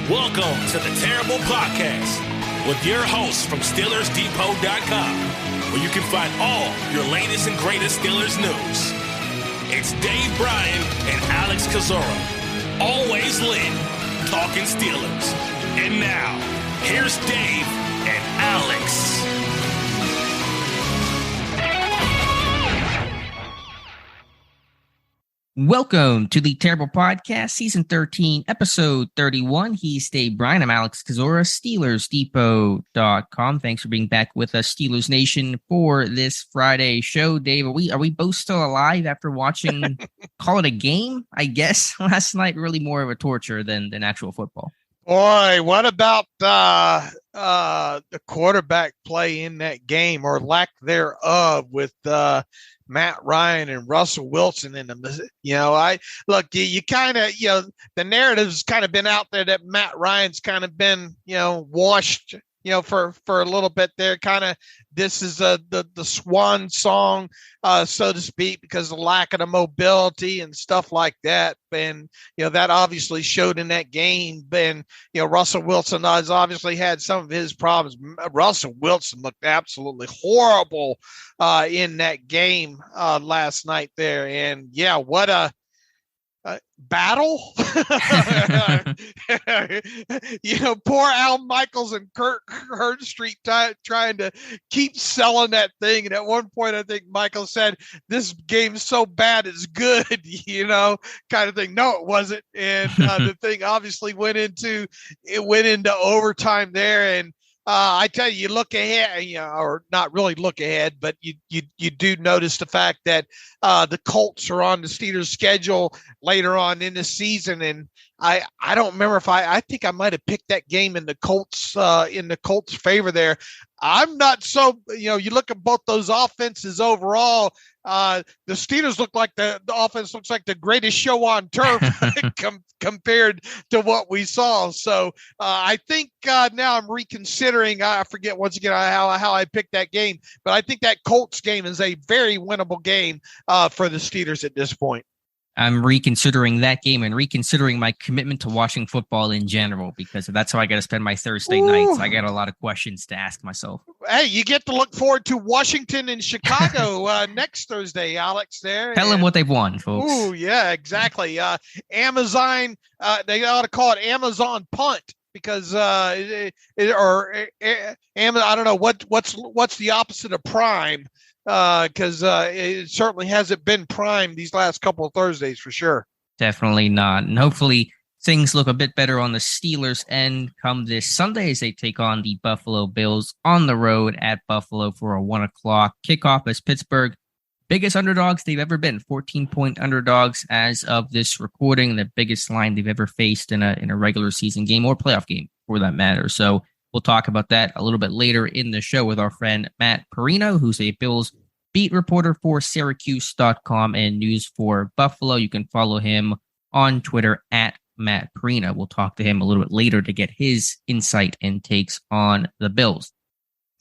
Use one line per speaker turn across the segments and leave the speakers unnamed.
Welcome to the Terrible Podcast with your hosts from SteelersDepot.com, where you can find all your latest and greatest Steelers news. It's Dave Bryan and Alex Kozora, always lit, talking Steelers. And now, here's Dave and Alex.
Welcome to the Terrible Podcast, Season 13, Episode 31. He's Dave Bryan. I'm Alex Kozora, SteelersDepot.com. Thanks for being back with us, Steelers Nation, for this Friday show. Dave, are we both still alive after watching, call it a game, I guess, last night? Really more of a torture than actual football.
Boy, what about the quarterback play in that game, or lack thereof, with Matt Ryan and Russell Wilson in them? You kind of, the narrative's kind of been out there that Matt Ryan's kind of been, washed, for a little bit there. Kind of, this is the swan song, so to speak, because of the lack of the mobility and stuff like that. And, that obviously showed in that game. And, Russell Wilson has obviously had some of his problems. Russell Wilson looked absolutely horrible in that game last night there. And yeah, what a battle. Poor Al Michaels and Kirk Herbstreit trying to keep selling that thing. And at one point, I think Michael said, "This game's so bad it's good," kind of thing. No, it wasn't. And the thing obviously went into overtime there. And I tell you, you look ahead, or not really look ahead, but you do notice the fact that the Colts are on the Steelers' schedule later on in the season, and I don't remember if I think I might have picked that game in the Colts favor there. I'm not so, you look at both those offenses overall. The Steelers look like the offense looks like the greatest show on turf compared to what we saw. So I think now I'm reconsidering. I forget once again how I picked that game, but I think that Colts game is a very winnable game for the Steelers at this point.
I'm reconsidering that game and reconsidering my commitment to watching football in general, because that's how I got to spend my Thursday nights. I got a lot of questions to ask myself.
Hey, you get to look forward to Washington and Chicago next Thursday, Alex. There,
tell them what they've won, folks.
Oh, yeah, exactly. Amazon, they ought to call it Amazon punt, because I don't know what's the opposite of prime. Because it certainly hasn't been prime these last couple of Thursdays for sure.
Definitely not. And hopefully things look a bit better on the Steelers' end come this Sunday as they take on the Buffalo Bills on the road at Buffalo for a 1 o'clock kickoff, as Pittsburgh, biggest underdogs they've ever been, 14-point underdogs as of this recording, the biggest line they've ever faced in a regular season game or playoff game for that matter. So we'll talk about that a little bit later in the show with our friend Matt Parrino, who's a Bills beat reporter for Syracuse.com and news for Buffalo. You can follow him on Twitter at Matt Parrino. We'll talk to him a little bit later to get his insight and takes on the Bills.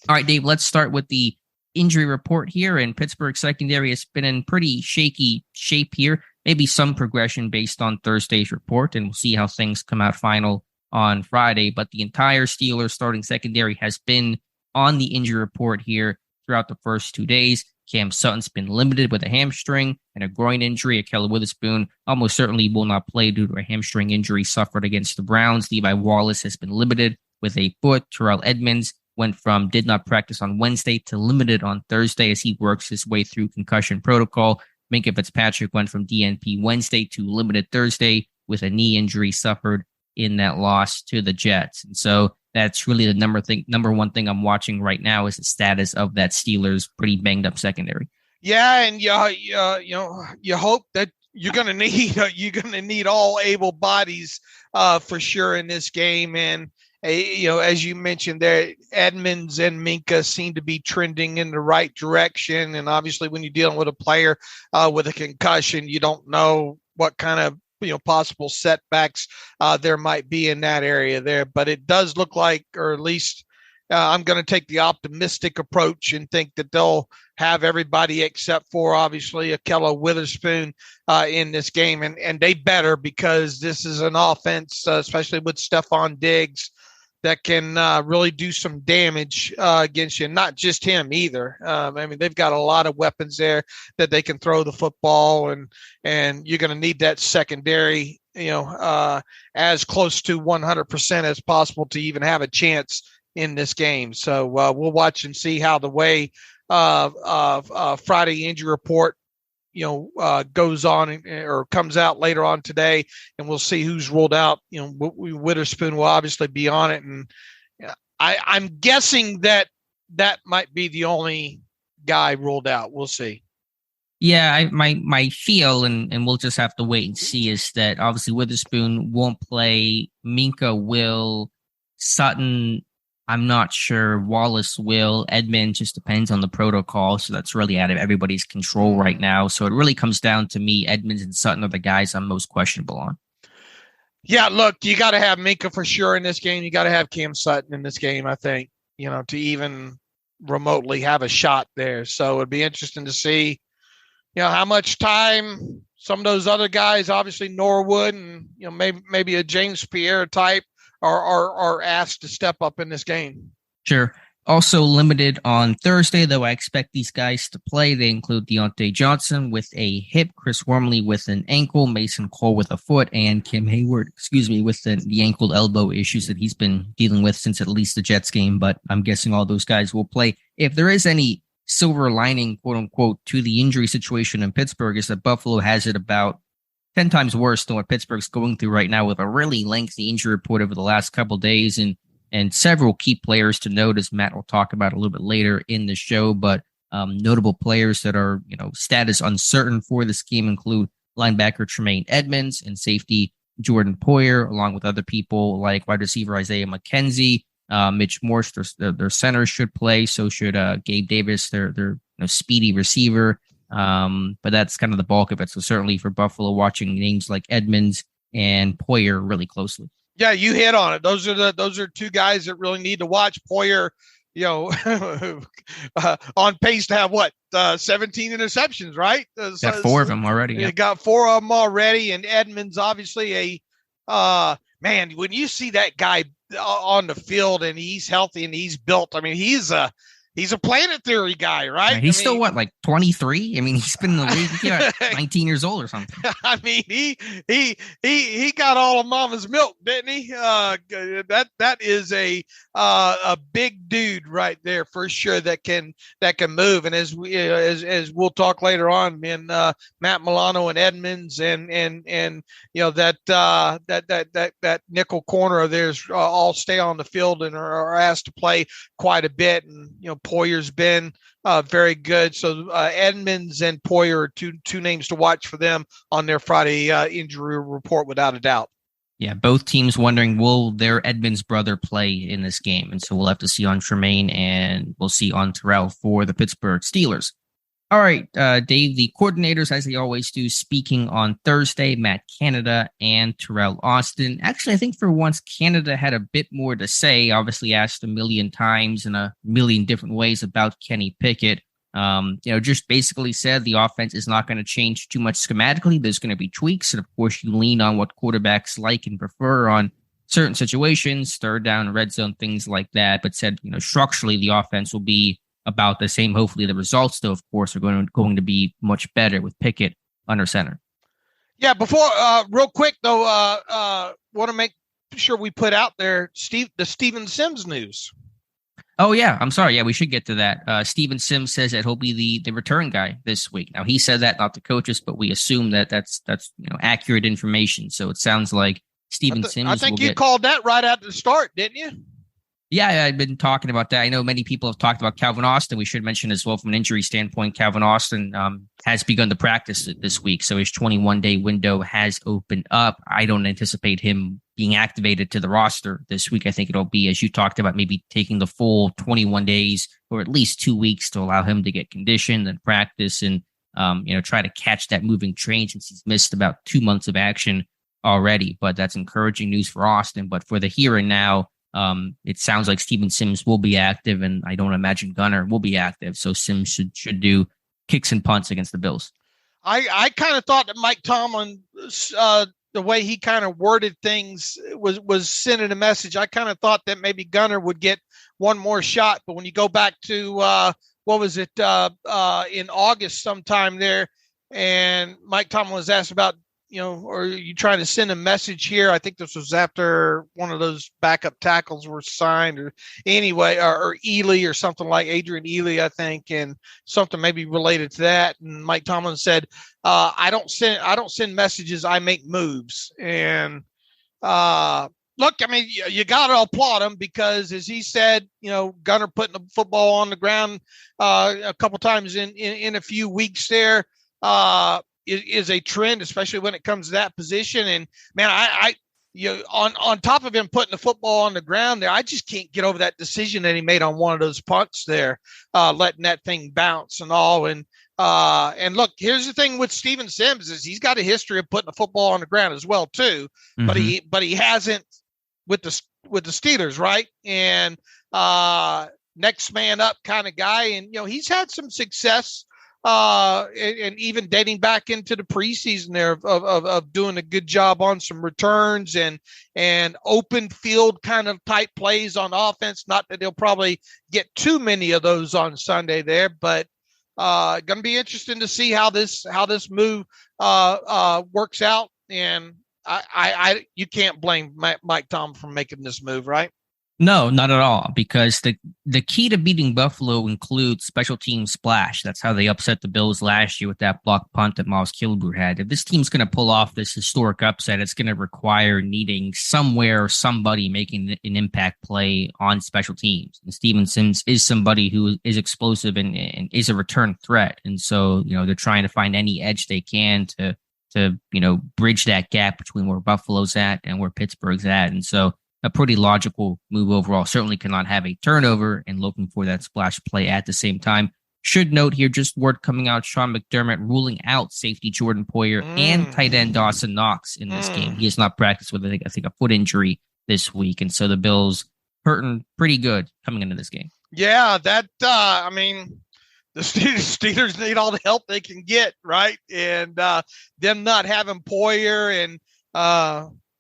All right, Dave, let's start with the injury report here. And Pittsburgh secondary has been in pretty shaky shape here. Maybe some progression based on Thursday's report, and we'll see how things come out final on Friday. But the entire Steelers starting secondary has been on the injury report here throughout the first 2 days. Cam Sutton's been limited with a hamstring and a groin injury. Akella Witherspoon almost certainly will not play due to a hamstring injury suffered against the Browns. Levi Wallace has been limited with a foot. Terrell Edmonds went from did not practice on Wednesday to limited on Thursday as he works his way through concussion protocol. Minkah Fitzpatrick went from DNP Wednesday to limited Thursday with a knee injury suffered in that loss to the Jets. And so that's really the number one thing I'm watching right now is the status of that Steelers pretty banged up secondary.
Yeah, and you hope that you're gonna need all able bodies for sure in this game. And as you mentioned there, Edmonds and Minkah seem to be trending in the right direction. And obviously, when you're dealing with a player with a concussion, you don't know what kind of possible setbacks there might be in that area there. But it does look like, or at least I'm going to take the optimistic approach and think that they'll have everybody except for obviously Akello Witherspoon in this game. And they better, because this is an offense, especially with Stephon Diggs, that can really do some damage against you. Not just him either. I mean, they've got a lot of weapons there that they can throw the football, and you're going to need that secondary, as close to 100% as possible to even have a chance in this game. So we'll watch and see how the way Friday injury report goes on or comes out later on today, and we'll see who's ruled out. Witherspoon will obviously be on it, and I'm guessing that might be the only guy ruled out. We'll see.
Yeah, my feel, and we'll just have to wait and see, is that obviously Witherspoon won't play. Minka will. Sutton, I'm not sure. Wallace will. Edmund just depends on the protocol, so that's really out of everybody's control right now. So it really comes down to me. Edmonds and Sutton are the guys I'm most questionable on.
Yeah, look, you got to have Minka for sure in this game. You got to have Cam Sutton in this game, I think, to even remotely have a shot there. So it'd be interesting to see, how much time some of those other guys, obviously Norwood and, maybe a James Pierre type, are asked to step up in this game.
Sure. Also limited on Thursday, though I expect these guys to play. They include Deontay Johnson with a hip, Chris Wormley with an ankle, Mason Cole with a foot, and Kim Hayward, with the ankle elbow issues that he's been dealing with since at least the Jets game. But I'm guessing all those guys will play. If there is any silver lining, quote unquote, to the injury situation in Pittsburgh, is that Buffalo has it about 10 times worse than what Pittsburgh's going through right now, with a really lengthy injury report over the last couple of days and several key players to note, as Matt will talk about a little bit later in the show. But notable players that are, status uncertain for this game include linebacker Tremaine Edmonds and safety Jordan Poyer, along with other people like wide receiver Isaiah Mckenzie, Mitch Morse, their center should play. So should Gabe Davis, their speedy receiver. But that's kind of the bulk of it. So certainly for Buffalo, watching names like Edmonds and Poyer really closely.
Yeah, you hit on it. Those are two guys that really need to watch. Poyer, on pace to have 17 interceptions, right?
Got 4 of them already.
Yeah. Got 4 of them already, and Edmonds obviously man. When you see that guy on the field and he's healthy and he's built, I mean, he's a Planet Theory guy, right?
Yeah, he's still 23? I mean, he's been in the league 19 years old or something.
I mean, he got all of mama's milk, didn't he? That is a big dude right there for sure that can move. And as we'll talk later on, man, Matt Milano and Edmonds and that nickel corner of theirs all stay on the field and are asked to play quite a bit. And Poyer's been very good. So Edmonds and Poyer are two names to watch for them on their Friday injury report, without a doubt.
Yeah, both teams wondering, will their Edmonds brother play in this game? And so we'll have to see on Tremaine, and we'll see on Teryl for the Pittsburgh Steelers. All right, Dave, the coordinators, as they always do, speaking on Thursday, Matt Canada and Teryl Austin. Actually, I think for once, Canada had a bit more to say, obviously asked a million times in a million different ways about Kenny Pickett. Just basically said the offense is not going to change too much schematically. There's going to be tweaks. And of course, you lean on what quarterbacks like and prefer on certain situations, third down, red zone, things like that. But said, structurally, the offense will be about the same. Hopefully the results, though, of course, are going to be much better with Pickett under center. Yeah,
before real quick, though, want to make sure we put out there the Steven Sims news.
Oh, yeah. I'm sorry. Yeah, we should get to that. Steven Sims says that he'll be the return guy this week. Now, he said that, not the coaches, but we assume that that's accurate information. So it sounds like Steven Sims.
I think you called that right at the start, didn't you?
Yeah, I've been talking about that. I know many people have talked about Calvin Austin. We should mention as well from an injury standpoint, Calvin Austin has begun to practice this week. So his 21-day window has opened up. I don't anticipate him being activated to the roster this week. I think it'll be, as you talked about, maybe taking the full 21 days or at least 2 weeks to allow him to get conditioned and practice and, try to catch that moving train since he's missed about 2 months of action already. But that's encouraging news for Austin. But for the here and now, It sounds like Steven Sims will be active, and I don't imagine Gunner will be active. So Sims should do kicks and punts against the Bills.
I kind of thought that Mike Tomlin, the way he kind of worded things was sending a message. I kind of thought that maybe Gunner would get one more shot. But when you go back to, what was it, in August sometime there, and Mike Tomlin was asked about, are you trying to send a message here? I think this was after one of those backup tackles were signed, or anyway, or Ely or something like Adrian Ely, I think, and something maybe related to that. And Mike Tomlin said, I don't send messages, I make moves. And look, I mean, you got to applaud him because, as he said, Gunner putting the football on the ground a couple times in a few weeks there, is a trend, especially when it comes to that position. And man, on top of him putting the football on the ground there, I just can't get over that decision that he made on one of those punts there, letting that thing bounce and all. And look, here's the thing with Steven Sims is he's got a history of putting the football on the ground as well too, but he hasn't with the Steelers, right? And next man up kind of guy, and he's had some success. And even dating back into the preseason there of doing a good job on some returns and open field kind of type plays on offense. Not that they'll probably get too many of those on Sunday there, but going to be interesting to see how this move works out. And you can't blame Mike Tom for making this move, right?
No, not at all, because the key to beating Buffalo includes special team splash. That's how they upset the Bills last year with that block punt that Miles Killebrew had. If this team's going to pull off this historic upset, it's going to require needing somewhere or somebody making an impact play on special teams. And Steven Sims is somebody who is explosive and is a return threat. And so, they're trying to find any edge they can to bridge that gap between where Buffalo's at and where Pittsburgh's at. And so, a pretty logical move overall. Certainly cannot have a turnover and looking for that splash play at the same time. Should note here, just word coming out, Sean McDermott ruling out safety Jordan Poyer and tight end Dawson Knox in this game. He has not practiced with, I think, a foot injury this week. And so the Bills hurting pretty good coming into this game.
Yeah, the Steelers need all the help they can get, right? And them not having Poyer and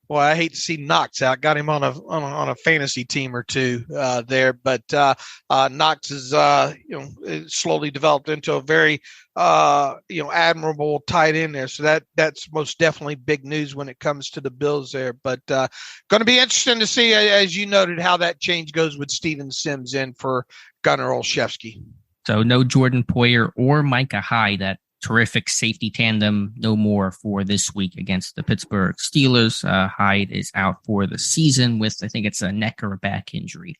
boy, I hate to see Knox out. Got him on a fantasy team or two there, but Knox is slowly developed into a very admirable tight end there. So that's most definitely big news when it comes to the Bills there. But going to be interesting to see, as you noted, how that change goes with Steven Sims in for Gunnar Olszewski.
So no Jordan Poyer or Micah Hyde, that terrific safety tandem, no more for this week against the Pittsburgh Steelers. Hyde is out for the season with, I think it's a neck or a back injury.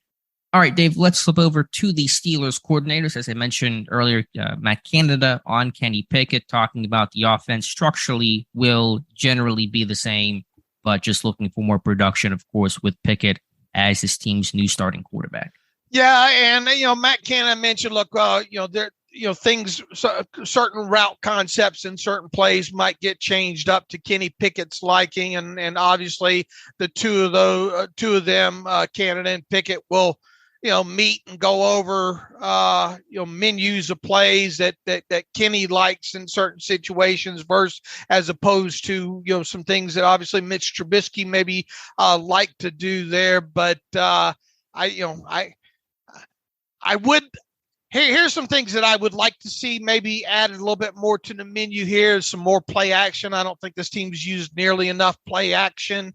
All right, Dave, let's flip over to the Steelers coordinators. As I mentioned earlier, Matt Canada on Kenny Pickett talking about the offense structurally will generally be the same, but just looking for more production, of course, with Pickett as his team's new starting quarterback.
Yeah, and Matt Canada mentioned, look, things, certain route concepts and certain plays might get changed up to Kenny Pickett's liking, and obviously the two of them, Canada and Pickett, will meet and go over menus of plays that Kenny likes in certain situations, versus as opposed to some things that obviously Mitch Trubisky maybe like to do there. But I would. Here's some things that I would like to see maybe added a little bit more to the menu here. Some more play action. I don't think this team's used nearly enough play action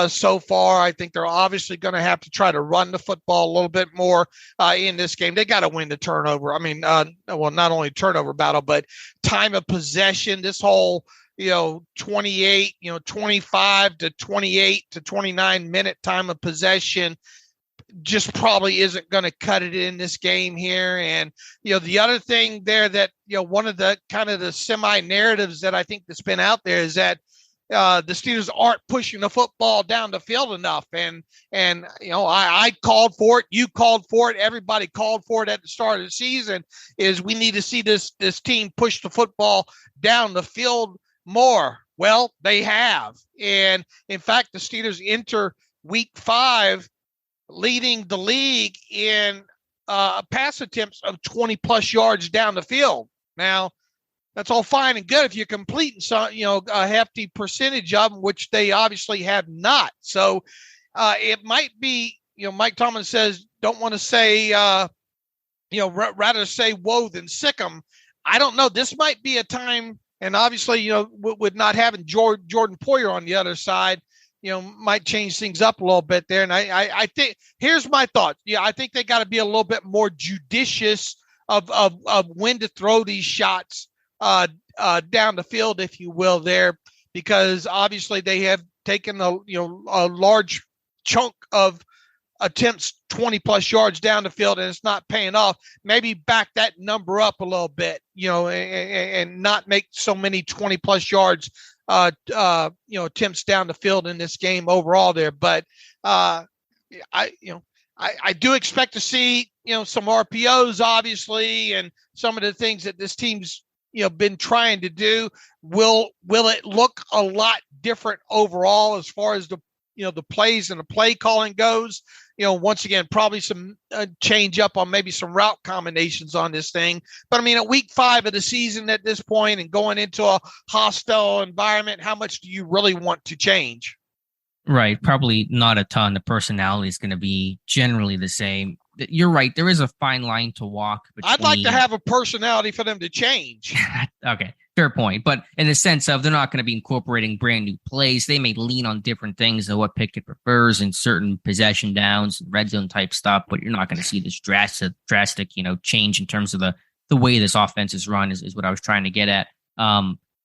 so far. I think they're obviously going to have to try to run the football a little bit more in this game. They got to win the turnover. Not only turnover battle, but time of possession. This whole 28, 25 to 28 to 29 minute time of possession just probably isn't going to cut it in this game here. And, the other thing there that, one of the kind of the semi narratives that I think that's been out there is that the Steelers aren't pushing the football down the field enough. And I called for it. You called for it. Everybody called for it at the start of the season, is we need to see this team push the football down the field more. Well, they have. And in fact, the Steelers enter week 5 leading the league in pass attempts of 20-plus yards down the field. Now, that's all fine and good if you're completing some, a hefty percentage of them, which they obviously have not. So it might be, Mike Tomlin says, don't want to say, rather say woe than sick 'em. I don't know. This might be a time, and obviously, with not having Jordan Poyer on the other side, might change things up a little bit there. And I think here's my thought. Yeah, I think they got to be a little bit more judicious of when to throw these shots down the field, if you will, there, because obviously they have taken a large chunk of attempts 20-plus yards down the field, and it's not paying off. Maybe back that number up a little bit, and not make so many 20-plus yards attempts down the field in this game overall there. But I do expect to see some RPOs, obviously, and some of the things that this team's been trying to do. Will it look a lot different overall as far as the plays and the play calling goes? Once again, probably some change up on maybe some route combinations on this thing. But I mean, at week 5 of the season at this point and going into a hostile environment, how much do you really want to change?
Right. Probably not a ton. The personality is going to be generally the same. You're right. There is a fine line to walk between...
I'd like to have a personality for them to change.
Okay. Fair point. But in the sense of they're not going to be incorporating brand new plays. They may lean on different things of what Pickett prefers in certain possession downs, red zone type stuff, but you're not going to see this drastic, change in terms of the way this offense is run is what I was trying to get at.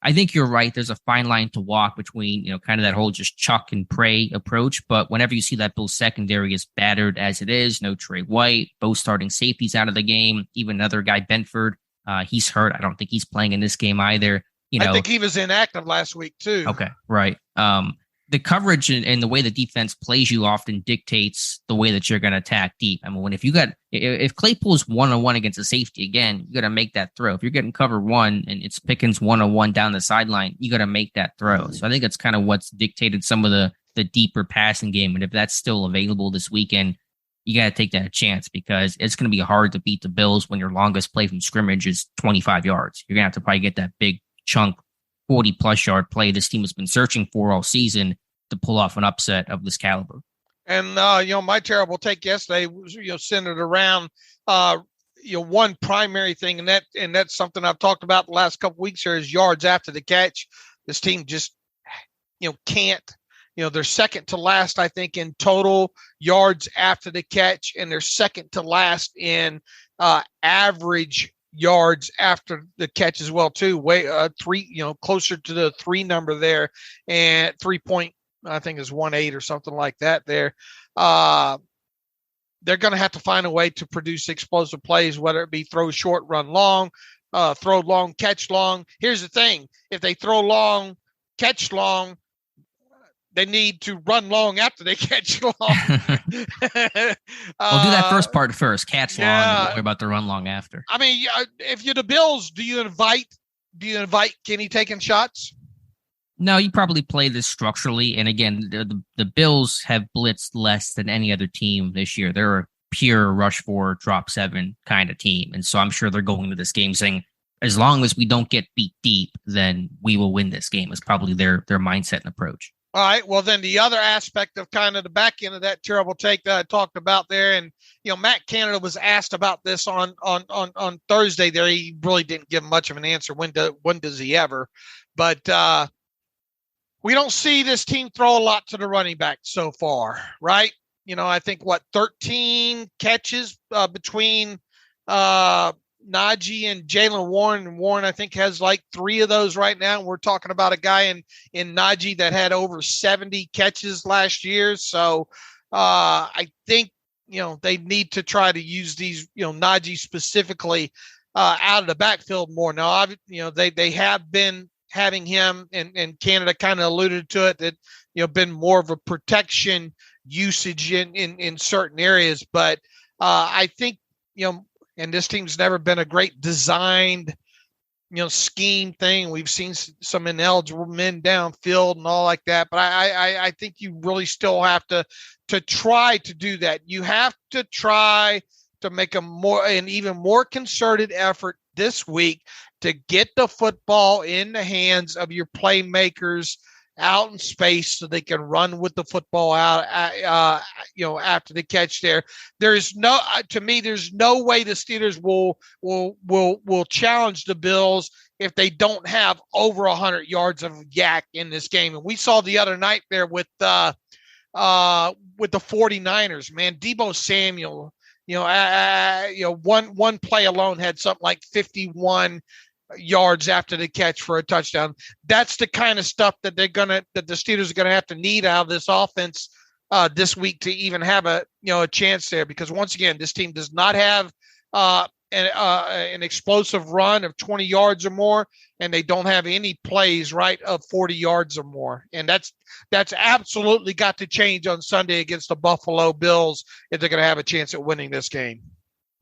I think you're right. There's a fine line to walk between, kind of that whole just chuck and pray approach. But whenever you see that Bills secondary is battered as it is, no Trey White, both starting safeties out of the game, even another guy, Benford, he's hurt. I don't think he's playing in this game either.
I think he was inactive last week too.
Okay, right. The coverage and the way the defense plays you often dictates the way that you're going to attack deep. I mean, if Claypool's 1-on-1 against a safety, again, you got to make that throw. If you're getting cover 1 and it's Pickens 1-on-1 down the sideline, you got to make that throw. So I think that's kind of what's dictated some of the deeper passing game. And if that's still available this weekend, you got to take that chance because it's going to be hard to beat the Bills when your longest play from scrimmage is 25 yards. You're going to have to probably get that big chunk 40-plus yard play this team has been searching for all season to pull off an upset of this caliber.
And, my terrible take yesterday was, centered around, one primary thing, and that's something I've talked about the last couple of weeks here is yards after the catch. This team just, can't. They're second to last, I think, in total yards after the catch, and they're second to last in average yards after the catch as well too. Closer to the 3 number there, and 3 point, I think is 1.8 or something like that there. They're going to have to find a way to produce explosive plays, whether it be throw short, run long, throw long, catch long. Here's the thing. If they throw long, catch long, they need to run long after they catch long.
We'll do that first part first. Catch long, and worry about the run long after.
I mean, if you're the Bills, do you invite Kenny taking shots?
No, you probably play this structurally. And again, the Bills have blitzed less than any other team this year. They're a pure rush 4, drop 7 kind of team. And so I'm sure they're going to this game saying, as long as we don't get beat deep, then we will win this game. Is probably their mindset and approach.
All right. Well, then the other aspect of kind of the back end of that terrible take that I talked about there, and Matt Canada was asked about this on Thursday. There, he really didn't give much of an answer. When does he ever? But we don't see this team throw a lot to the running back so far, right? I think 13 catches between Najee and Jaylen Warren. And Warren, I think, has like 3 of those right now. And we're talking about a guy in Najee that had over 70 catches last year. So I think, they need to try to use these, Najee specifically out of the backfield more. Now, they have been having him, and Canada kind of alluded to it, that, been more of a protection usage in certain areas. But I think, and this team's never been a great designed scheme thing. We've seen some ineligible men downfield and all like that, but I think you really still have to try to do that. You have to try to make an even more concerted effort this week to get the football in the hands of your playmakers out in space so they can run with the football out, after the catch there. There's no way the Steelers will challenge the Bills if they don't have over 100 yards of yak in this game. And we saw the other night there with the 49ers, man. Deebo Samuel, one play alone had something like 51 yards after the catch for a touchdown. That's the kind of stuff that the Steelers are gonna have to need out of this offense this week to even have a chance there. Because once again, this team does not have an explosive run of 20 yards or more, and they don't have any plays of 40 yards or more. And that's absolutely got to change on Sunday against the Buffalo Bills if they're going to have a chance at winning this game.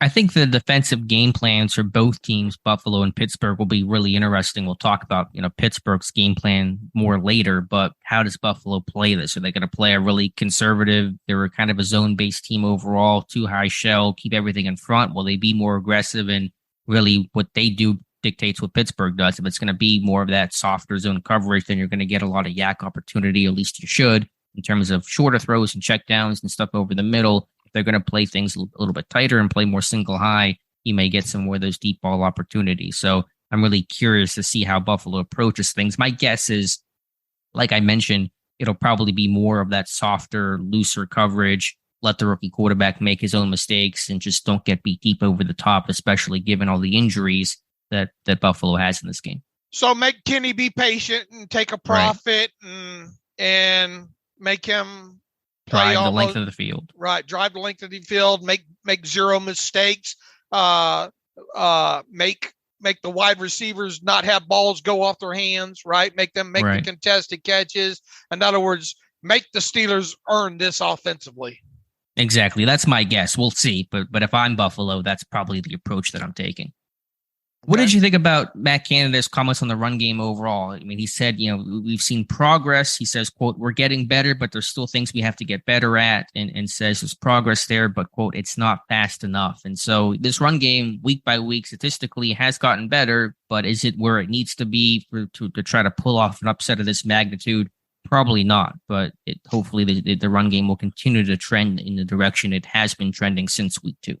I think the defensive game plans for both teams, Buffalo and Pittsburgh, will be really interesting. We'll talk about, Pittsburgh's game plan more later, but how does Buffalo play this? Are they going to play a really conservative? They were kind of a zone-based team overall, too high shell, keep everything in front. Will they be more aggressive? And really what they do dictates what Pittsburgh does. If it's going to be more of that softer zone coverage, then you're going to get a lot of yak opportunity, or at least you should, in terms of shorter throws and checkdowns and stuff over the middle. They're going to play things a little bit tighter and play more single high. You may get some more of those deep ball opportunities. So I'm really curious to see how Buffalo approaches things. My guess is, like I mentioned, it'll probably be more of that softer, looser coverage. Let the rookie quarterback make his own mistakes and just don't get beat deep over the top, especially given all the injuries that Buffalo has in this game.
So make Kenny be patient and take a profit, right, and make him
drive the length of the field.
Right. Drive the length of the field, make zero mistakes, make the wide receivers not have balls go off their hands, right? Make them make the contested catches. In other words, make the Steelers earn this offensively.
Exactly. That's my guess. We'll see. But if I'm Buffalo, that's probably the approach that I'm taking. What did you think about Matt Canada's comments on the run game overall? I mean, he said, we've seen progress. He says, quote, we're getting better, but there's still things we have to get better at, and says there's progress there, but, quote, it's not fast enough. And so this run game, week by week, statistically has gotten better, but is it where it needs to be to try to pull off an upset of this magnitude? Probably not, but hopefully the run game will continue to trend in the direction it has been trending since week 2.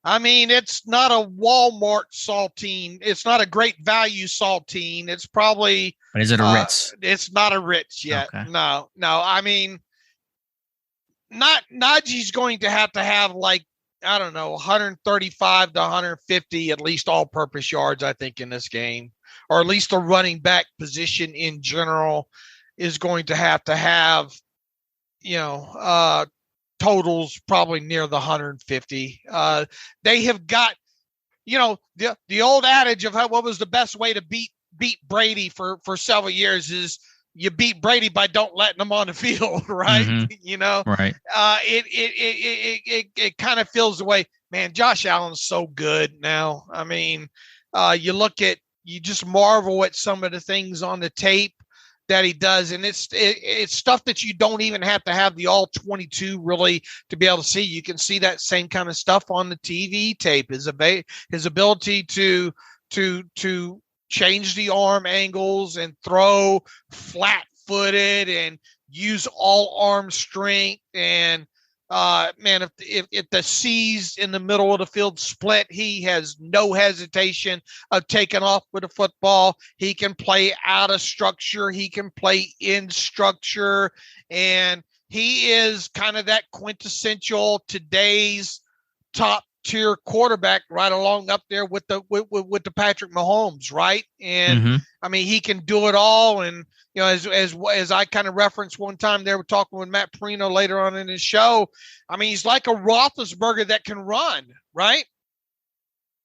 I mean, it's not a Walmart saltine. It's not a great value saltine. It's probably.
But is it a Ritz?
It's not a Ritz yet. Okay. No. I mean, Najee's going to have 135 to 150 at least all-purpose yards, I think, in this game, or at least the running back position in general is going to have totals probably near the 150. They have got, the old adage of what was the best way to beat Brady for several years is you beat Brady by don't letting him on the field, right?
Mm-hmm. Right.
It kind of feels the way, man. Josh Allen's so good now. I mean, you just marvel at some of the things on the tape that he does, and it's stuff that you don't even have to have the all 22 really to be able to see. You can see that same kind of stuff on the TV tape. His ability to change the arm angles and throw flat-footed and use all arm strength. And man, if the C's in the middle of the field split, he has no hesitation of taking off with the football. He can play out of structure. He can play in structure. And he is kind of that quintessential today's top tier quarterback, right along up there with the Patrick Mahomes, right? And I mean, he can do it all. And as I kind of referenced one time, they were talking with Matt Parrino later on in his show. I mean, he's like a Roethlisberger that can run, right?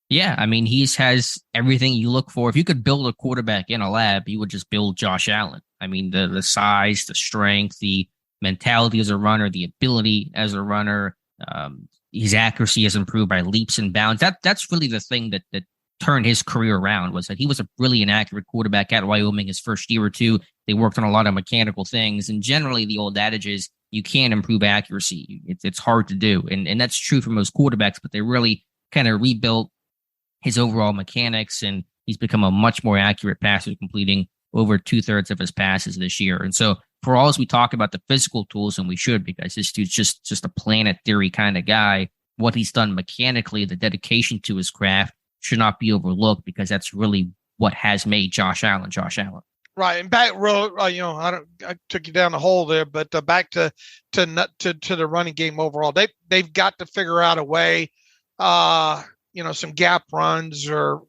Yeah, I mean, he has everything you look for. If you could build a quarterback in a lab, you would just build Josh Allen. I mean, the size, the strength, the mentality as a runner, the ability as a runner. His accuracy has improved by leaps and bounds. That's really the thing that turned his career around was that he was a really inaccurate quarterback at Wyoming his first year or two. They worked on a lot of mechanical things, and generally the old adage is you can't improve accuracy. It's hard to do, and that's true for most quarterbacks, but they really kind of rebuilt his overall mechanics, and he's become a much more accurate passer, completing over 2/3 of his passes this year. And so for all as we talk about the physical tools, and we should, because this dude's just a planet theory kind of guy, what he's done mechanically, the dedication to his craft should not be overlooked, because that's really what has made Josh Allen.
Right, and back, I took you down the hole there, but back to the running game overall, they've got to figure out a way, some gap runs or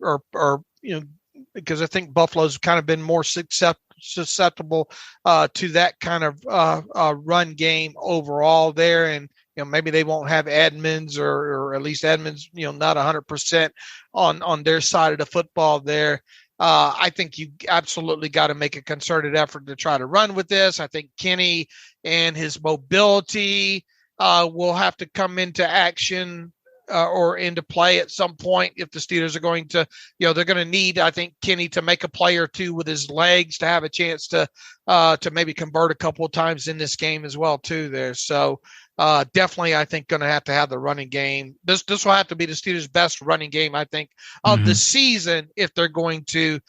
because I think Buffalo's kind of been more susceptible to that kind of run game overall there, and maybe they won't have Edmonds or at least Edmonds, not 100% on their side of the football there. I think you absolutely got to make a concerted effort to try to run with this. I think Kenny and his mobility will have to come into action or into play at some point if the Steelers are going to, they're going to need, I think, Kenny to make a play or two with his legs to have a chance to maybe convert a couple of times in this game as well too there. So definitely, I think going to have the running game. This will have to be the Steelers' best running game, I think, of the season if they're going to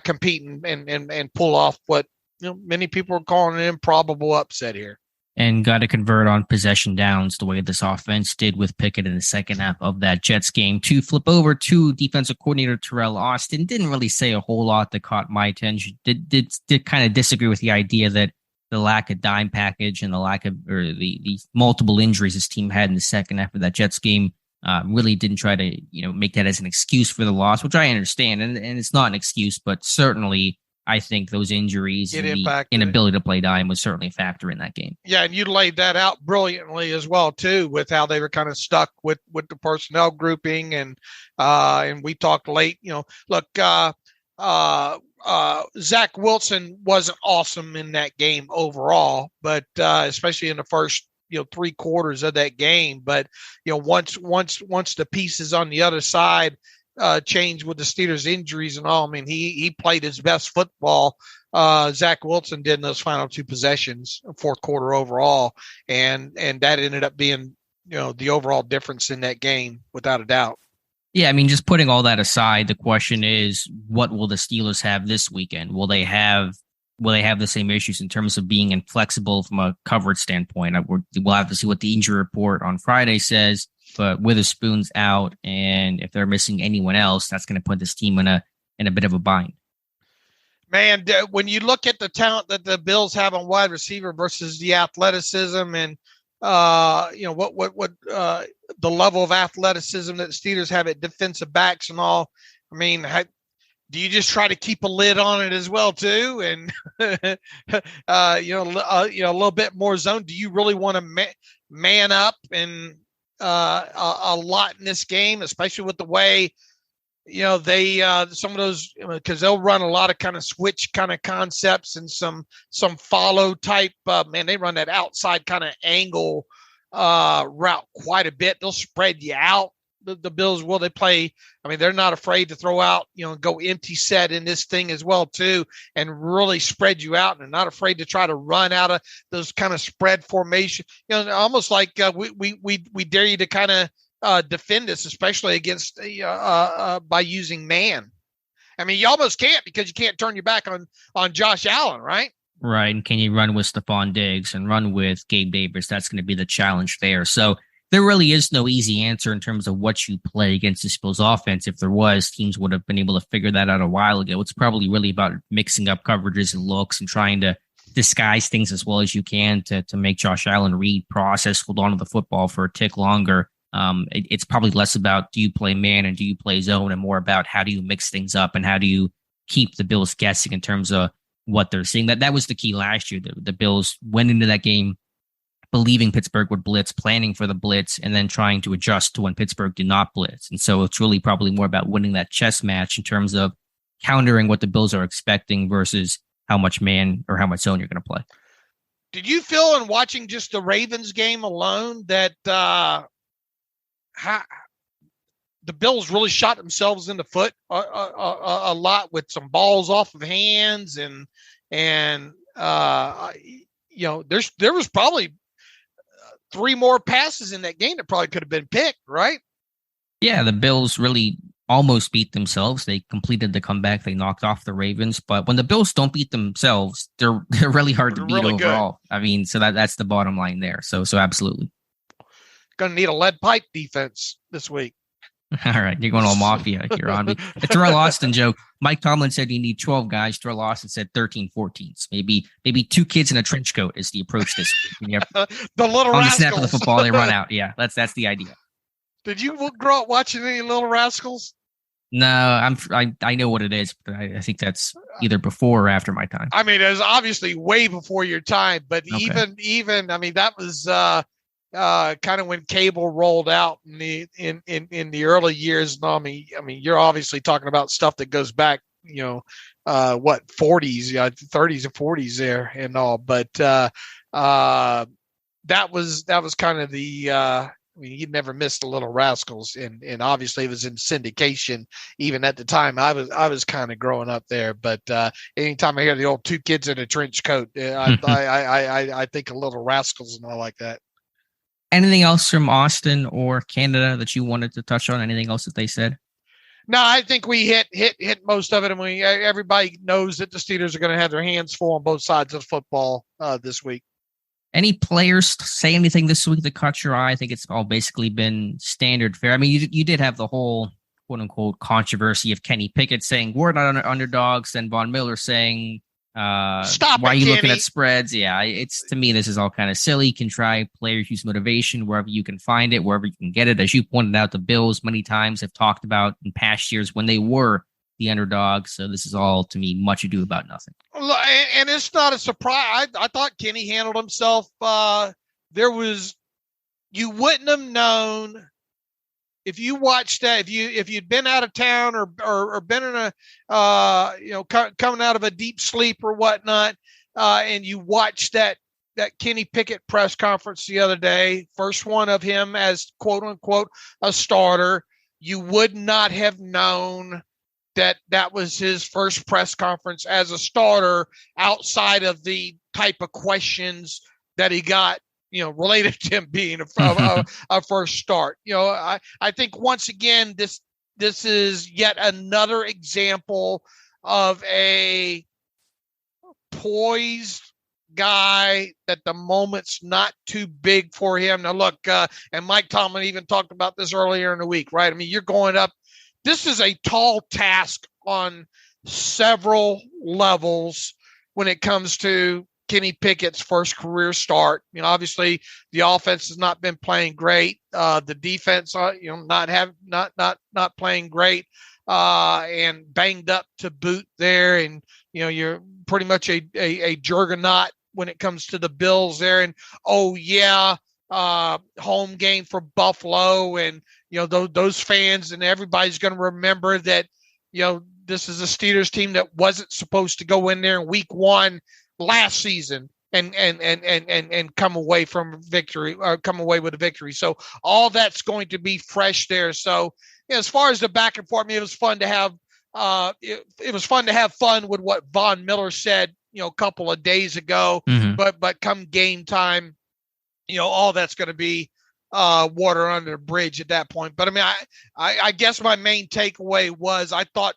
compete and pull off what many people are calling an improbable upset here.
And got to convert on possession downs the way this offense did with Pickett in the second half of that Jets game. To flip over to defensive coordinator Terrell Austin, didn't really say a whole lot that caught my attention. Did kind of disagree with the idea that the lack of dime package and the lack of, or the multiple injuries his team had in the second half of that Jets game really didn't try to, make that as an excuse for the loss, which I understand. And it's not an excuse, but certainly I think those injuries and the inability to play dime was certainly a factor in that game.
Yeah, and you laid that out brilliantly as well too, with how they were kind of stuck with the personnel grouping, and we talked late. Look, Zach Wilson wasn't awesome in that game overall, but especially in the first 3 quarters of that game. But once the pieces on the other side change with the Steelers injuries and all, I mean, he played his best football. Zach Wilson did in those final 2 possessions, 4th quarter overall, and that ended up being the overall difference in that game without a doubt.
Yeah, I mean, just putting all that aside, the question is, what will the Steelers have this weekend? Will they have the same issues in terms of being inflexible from a coverage standpoint? We'll have to see what the injury report on Friday says. But Witherspoon's out, and if they're missing anyone else, that's going to put this team in a bit of a bind.
Man, when you look at the talent that the Bills have on wide receiver versus the athleticism, and what the level of athleticism that the Steelers have at defensive backs and all, I mean, do you just try to keep a lid on it as well too, and a little bit more zone? Do you really want to man up and a lot in this game, especially with the way they some of those, because they'll run a lot of kind of switch kind of concepts and some follow type. They run that outside kind of angle route quite a bit. They'll spread you out. The Bills will. They play. I mean, they're not afraid to throw out, go empty set in this thing as well too, and really spread you out. And they're not afraid to try to run out of those kind of spread formation. Almost like we dare you to kind of defend us, especially against by using man. I mean, you almost can't, because you can't turn your back on Josh Allen, right?
Right. And can you run with Stephon Diggs and run with Gabe Davis? That's going to be the challenge there. So there really is no easy answer in terms of what you play against this Bills offense. If there was, teams would have been able to figure that out a while ago. It's probably really about mixing up coverages and looks and trying to disguise things as well as you can to make Josh Allen read, process, hold on to the football for a tick longer. It's probably less about do you play man and do you play zone, and more about how do you mix things up and how do you keep the Bills guessing in terms of what they're seeing. That was the key last year. The Bills went into that game believing Pittsburgh would blitz, planning for the blitz, and then trying to adjust to when Pittsburgh did not blitz. And so it's really probably more about winning that chess match in terms of countering what the Bills are expecting versus how much man or how much zone you're going to play.
Did you feel in watching just the Ravens game alone that the Bills really shot themselves in the foot a lot with some balls off of hands and there was probably 3 more passes in that game that probably could have been picked, right?
Yeah, the Bills really almost beat themselves. They completed the comeback. They knocked off the Ravens. But when the Bills don't beat themselves, they're really hard to beat really overall. Good. I mean, so that's the bottom line there. So absolutely.
Going to need a lead pipe defense this week.
All right, you're going all mafia here on me. The Terrell Austin joke. Mike Tomlin said you need 12 guys. Terrell Austin said 13, 14. So maybe 2 kids in a trench coat is the approach this week.
The little
on
rascals.
The snap of the football, they run out. Yeah, that's the idea.
Did you grow up watching any Little Rascals?
No, I know what it is, but I think that's either before or after my time.
I mean, it was obviously way before your time, but okay. even I mean, that was kind of when cable rolled out in the early years. No, I mean, you're obviously talking about stuff that goes back, 40s, 30s and 40s there and all. But that was kind of the. I mean, you never missed the Little Rascals, and obviously it was in syndication. Even at the time, I was kind of growing up there. But anytime I hear the old 2 kids in a trench coat, I think of Little Rascals and all like that.
Anything else from Austin or Canada that you wanted to touch on? Anything else that they said?
No, I think we hit most of it, and everybody knows that the Steelers are going to have their hands full on both sides of the football this week.
Any players say anything this week that caught your eye? I think it's all basically been standard fare. I mean, you did have the whole quote unquote controversy of Kenny Pickett saying we're not underdogs, and Von Miller saying,
"Stop!
Why are you
Kenny.
looking at spreads?" Yeah, it's to me this is all kind of silly. You can try players use motivation wherever you can find it, wherever you can get it. As you pointed out, the Bills many times have talked about in past years when they were the underdog. So this is all, to me, much ado about nothing.
And it's not a surprise. I thought Kenny handled himself. You wouldn't have known if you watched that, if you'd been out of town or been in coming out of a deep sleep or whatnot, and you watched that Kenny Pickett press conference the other day, first one of him as quote unquote a starter, you would not have known that was his first press conference as a starter outside of the type of questions that he got, related to him being a first start. I think once again, this is yet another example of a poised guy that the moment's not too big for him. Now look, and Mike Tomlin even talked about this earlier in the week, right? I mean, you're going up. This is a tall task on several levels when it comes to Kenny Pickett's first career start. Obviously the offense has not been playing great. The defense, not playing great, and banged up to boot there. And, you're pretty much a juggernaut when it comes to the Bills there. And, home game for Buffalo, and those fans and everybody's going to remember that this is a Steelers team that wasn't supposed to go in there in week 1 last season and come away from victory or come away with a victory. So all that's going to be fresh there. So as far as the back and forth, it was fun to have. It was fun to have fun with what Von Miller said, a couple of days ago. Mm-hmm. But come game time, all that's going to be water under the bridge at that point. But I mean, I guess my main takeaway was I thought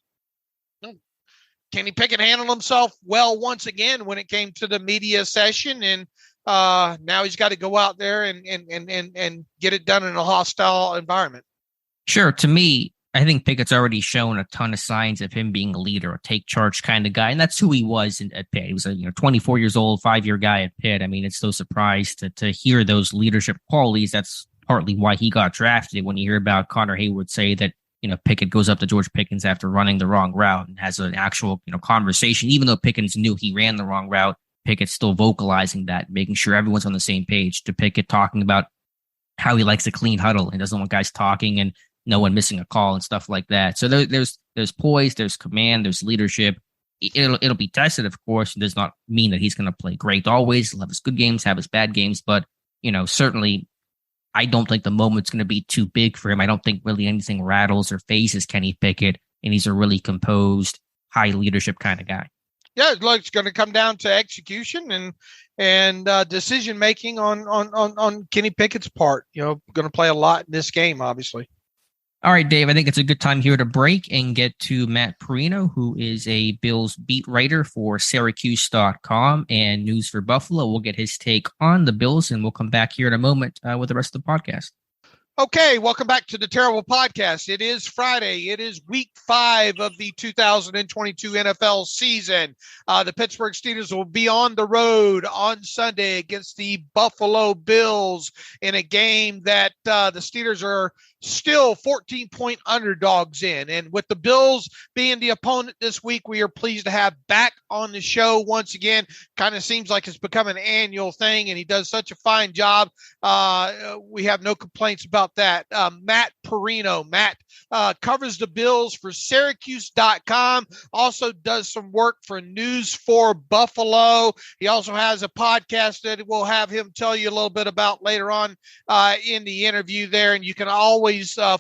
Kenny Pickett handled himself well once again when it came to the media session, and now he's got to go out there and get it done in a hostile environment.
Sure. To me, I think Pickett's already shown a ton of signs of him being a leader, a take charge kind of guy. And that's who he was at Pitt. He was a 24 years old, 5-year guy at Pitt. I mean, it's no surprise to hear those leadership qualities. That's partly why he got drafted. When you hear about Connor Hayward say that, Pickett goes up to George Pickens after running the wrong route and has an actual, conversation, even though Pickens knew he ran the wrong route, Pickett's still vocalizing that, making sure everyone's on the same page. To Pickett talking about how he likes a clean huddle and doesn't want guys talking and no one missing a call and stuff like that. So there's poise, there's command, there's leadership. It'll be tested, of course. It does not mean that he's going to play great always. He'll have his good games, have his bad games, but certainly I don't think the moment's going to be too big for him. I don't think really anything rattles or phases Kenny Pickett, and he's a really composed, high leadership kind of guy.
Yeah, it's going to come down to execution and decision making on Kenny Pickett's part. Going to play a lot in this game, obviously.
All right, Dave, I think it's a good time here to break and get to Matt Parrino, who is a Bills beat writer for Syracuse.com and News for Buffalo. We'll get his take on the Bills, and we'll come back here in a moment with the rest of the podcast.
Okay, welcome back to the Terrible Podcast. It is Friday. It is week 5 of the 2022 NFL season. The Pittsburgh Steelers will be on the road on Sunday against the Buffalo Bills in a game that the Steelers are still 14-point underdogs in. And with the Bills being the opponent this week, we are pleased to have back on the show once again. Kind of seems like it's become an annual thing, and he does such a fine job. We have no complaints about that. Matt Parrino. Matt covers the Bills for Syracuse.com, also does some work for News for Buffalo. He also has a podcast that we'll have him tell you a little bit about later on in the interview there. And you can always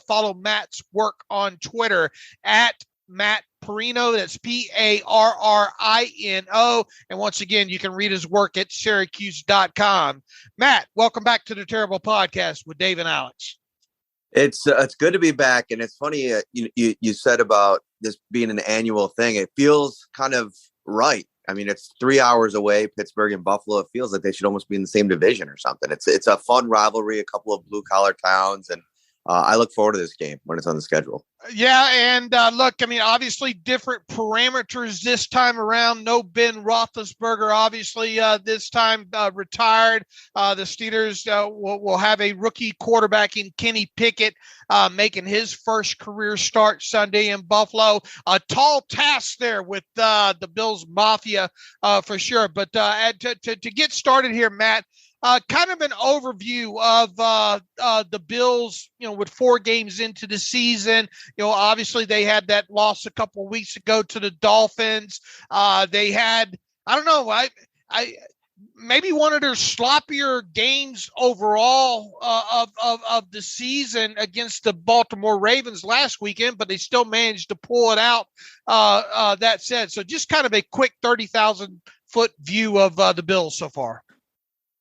follow Matt's work on Twitter at Matt Parrino. That's Parrino. And once again, you can read his work at Syracuse.com. Matt, welcome back to the Terrible Podcast with Dave and Alex.
It's good to be back. And it's funny, you said about this being an annual thing. It feels kind of right. I mean, it's 3 hours away, Pittsburgh and Buffalo. It feels like they should almost be in the same division or something. It's a fun rivalry, a couple of blue-collar towns, and I look forward to this game when it's on the schedule.
Yeah, and look, I mean, obviously different parameters this time around. No Ben Roethlisberger, obviously, this time retired. The Steelers will have a rookie quarterback in Kenny Pickett making his first career start Sunday in Buffalo. A tall task there with the Bills Mafia for sure. But to get started here, Matt, kind of an overview of the Bills, with 4 games into the season. Obviously they had that loss a couple of weeks ago to the Dolphins. They had, I don't know, I maybe one of their sloppier games overall of the season against the Baltimore Ravens last weekend, but they still managed to pull it out. That said, so just kind of a quick 30,000-foot view of the Bills so far.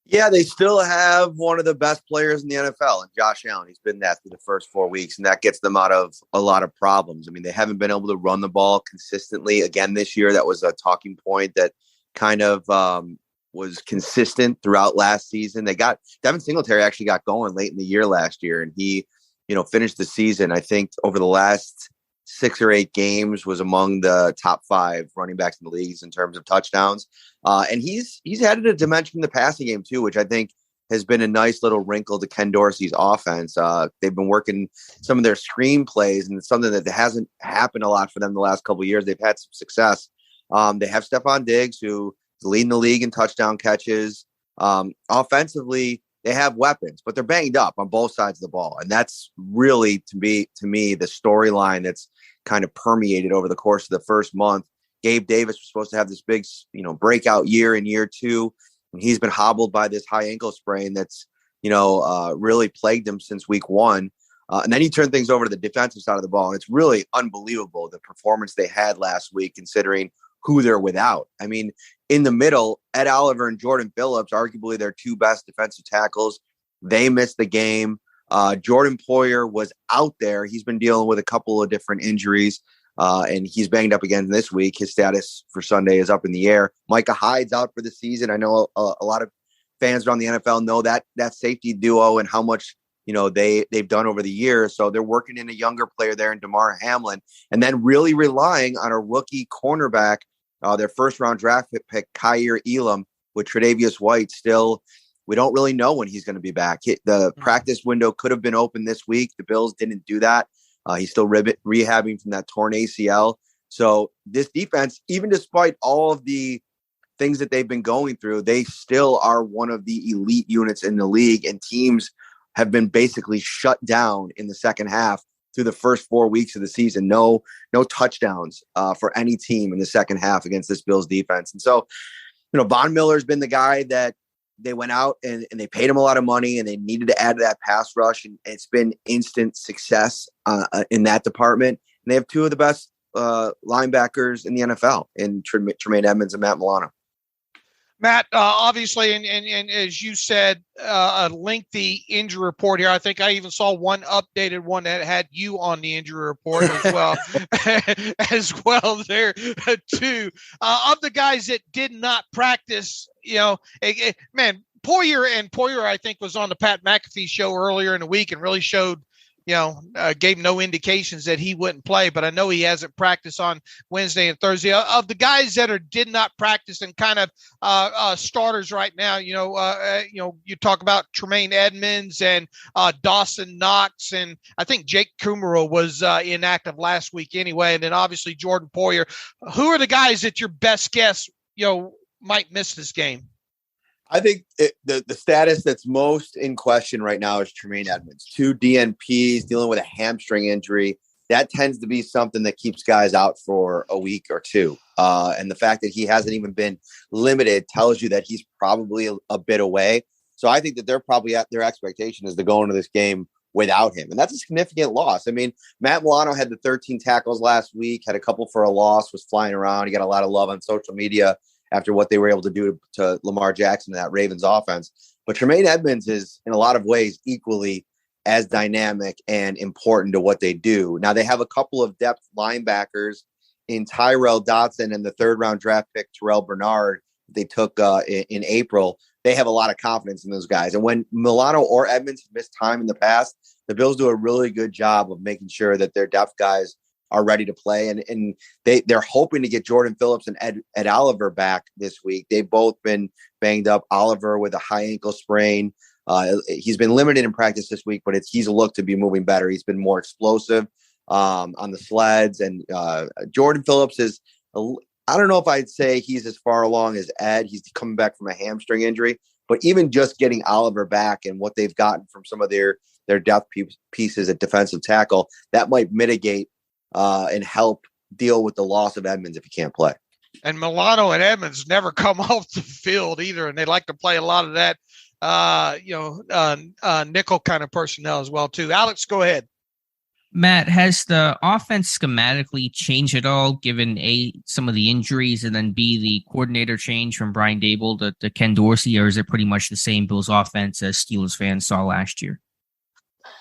Yeah, they still have one of the best players in the NFL, and Josh Allen. He's been that through the first 4 weeks, and that gets them out of a lot of problems. I mean, they haven't been able to run the ball consistently again this year. That was a talking point that kind of was consistent throughout last season. Devin Singletary actually got going late in the year last year, and he, finished the season, I think, over the last 6 or 8 games was among the top 5 running backs in the leagues in terms of touchdowns. And he's added a dimension in the passing game too, which I think has been a nice little wrinkle to Ken Dorsey's offense. They've been working some of their screenplays, and it's something that hasn't happened a lot for them the last couple of years. They've had some success. They have Stephon Diggs, who is leading the league in touchdown catches. Offensively, they have weapons, but they're banged up on both sides of the ball. And that's really, to me, the storyline that's kind of permeated over the course of the first month. Gabe Davis was supposed to have this big, breakout year in year 2. And he's been hobbled by this high ankle sprain that's, really plagued him since week 1. And then you turn things over to the defensive side of the ball. And it's really unbelievable, the performance they had last week, considering who they're without. I mean, in the middle, Ed Oliver and Jordan Phillips, arguably their 2 best defensive tackles, they missed the game. Jordan Poyer was out there. He's been dealing with a couple of different injuries, and he's banged up again this week. His status for Sunday is up in the air. Micah Hyde's out for the season. I know a lot of fans around the NFL know that safety duo and how much they've done over the years. So they're working in a younger player there in DeMar Hamlin, and then really relying on a rookie cornerback, their first-round draft pick, Kaiir Elam, with Tre'Davious White still. We don't really know when he's going to be back. The practice window could have been open this week. The Bills didn't do that. He's still rehabbing from that torn ACL. So this defense, even despite all of the things that they've been going through, they still are one of the elite units in the league, and teams have been basically shut down in the second half through the first 4 weeks of the season. No touchdowns for any team in the second half against this Bills defense. And so, Von Miller's been the guy that they went out and they paid him a lot of money, and they needed to add to that pass rush. And it's been instant success in that department. And they have two of the best linebackers in the NFL in Tremaine Edmonds and Matt Milano.
Matt, obviously, and as you said, a lengthy injury report here. I think I even saw one updated one that had you on the injury report as well, there too. Of the guys that did not practice, man, Poyer, I think, was on the Pat McAfee show earlier in the week and really showed, gave no indications that he wouldn't play, but I know he hasn't practiced on Wednesday and Thursday. Of the guys that did not practice and kind of starters right now, you talk about Tremaine Edmonds and Dawson Knox, and I think Jake Kummerow was inactive last week anyway, and then obviously Jordan Poyer. Who are the guys that your best guess, might miss this game?
I think the status that's most in question right now is Tremaine Edmonds. 2 DNPs, dealing with a hamstring injury. That tends to be something that keeps guys out for a week or two. And the fact that he hasn't even been limited tells you that he's probably a bit away. So I think that they're probably at their expectation is to go into this game without him. And that's a significant loss. I mean, Matt Milano had the 13 tackles last week, had a couple for a loss, was flying around. He got a lot of love on social media after what they were able to do to Lamar Jackson and that Ravens offense. But Tremaine Edmonds is, in a lot of ways, equally as dynamic and important to what they do. Now, they have a couple of depth linebackers in Tyrell Dotson and the third-round draft pick Terrell Bernard they took in April. They have a lot of confidence in those guys. And when Milano or Edmonds have missed time in the past, the Bills do a really good job of making sure that their depth guys are ready to play. And they're hoping to get Jordan Phillips and Ed Oliver back this week. They've both been banged up. Oliver with a high ankle sprain. He's been limited in practice this week, but he's looked to be moving better. He's been more explosive on the sleds. And Jordan Phillips is, I don't know if I'd say he's as far along as Ed. He's coming back from a hamstring injury. But even just getting Oliver back and what they've gotten from some of their depth pieces at defensive tackle, that might mitigate and help deal with the loss of Edmonds if he can't play.
And Milano and Edmonds never come off the field either, and they like to play a lot of that, nickel kind of personnel as well too. Alex, go ahead.
Matt, has the offense schematically changed at all, given A, some of the injuries, and then B, the coordinator change from Brian Daboll to Ken Dorsey, or is it pretty much the same Bills offense as Steelers fans saw last year?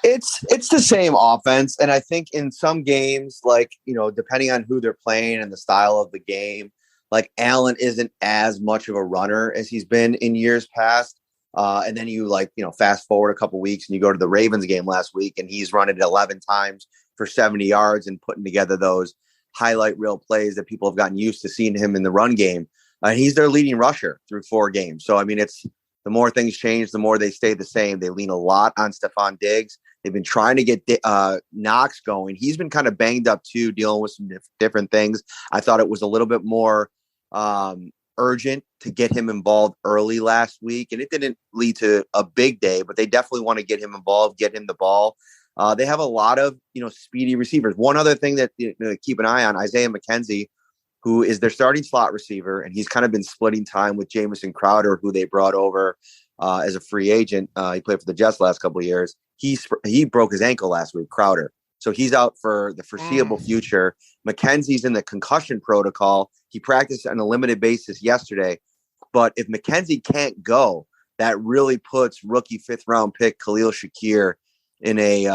It's the same offense. And I think in some games, like, depending on who they're playing and the style of the game, like Allen isn't as much of a runner as he's been in years past. And then you fast forward a couple weeks and you go to the Ravens game last week and he's running it 11 times for 70 yards and putting together those highlight reel plays that people have gotten used to seeing him in the run game. He's their leading rusher through 4 games. So, I mean, the more things change, the more they stay the same. They lean a lot on Stephon Diggs. They've been trying to get Knox going. He's been kind of banged up too, dealing with some different things. I thought it was a little bit more urgent to get him involved early last week, and it didn't lead to a big day, but they definitely want to get him involved, get him the ball. They have a lot of speedy receivers. One other thing that keep an eye on, Isaiah Mckenzie, who is their starting slot receiver, and he's kind of been splitting time with Jamison Crowder, who they brought over as a free agent. He played for the Jets last couple of years. He broke his ankle last week, Crowder. So he's out for the foreseeable future. McKenzie's in the concussion protocol. He practiced on a limited basis yesterday. But if McKenzie can't go, that really puts rookie 5th-round pick Khalil Shakir in a,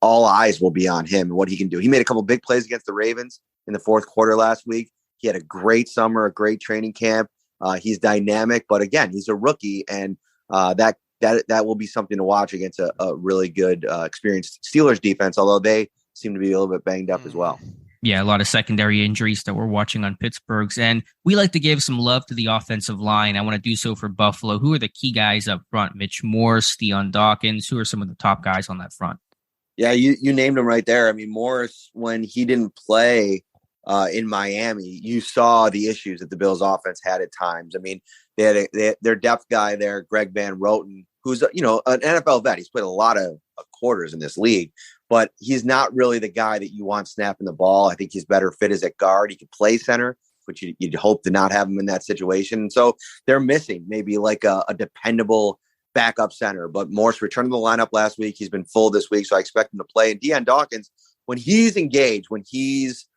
all eyes will be on him and what he can do. He made a couple big plays against the Ravens in the 4th quarter last week. He had a great summer, a great training camp. He's dynamic, but again, he's a rookie, and that will be something to watch against a really good, experienced Steelers defense, although they seem to be a little bit banged up as well.
Yeah, a lot of secondary injuries that we're watching on Pittsburgh's. And we like to give some love to the offensive line. I want to do so for Buffalo. Who are the key guys up front? Mitch Morse, Theon Dawkins. Who are some of the top guys on that front? Yeah,
you named them right there. I mean, Morse, when he didn't play in Miami, you saw the issues that the Bills offense had at times. I mean, they had their depth guy there, Greg Van Roten, who's, an NFL vet. He's played a lot of quarters in this league, but he's not really the guy that you want snapping the ball. I think he's better fit as a guard. He can play center, which you'd hope to not have him in that situation. And so they're missing maybe like a dependable backup center. But Morse returned to the lineup last week. He's been full this week, so I expect him to play. And Deion Dawkins, when he's engaged, when he's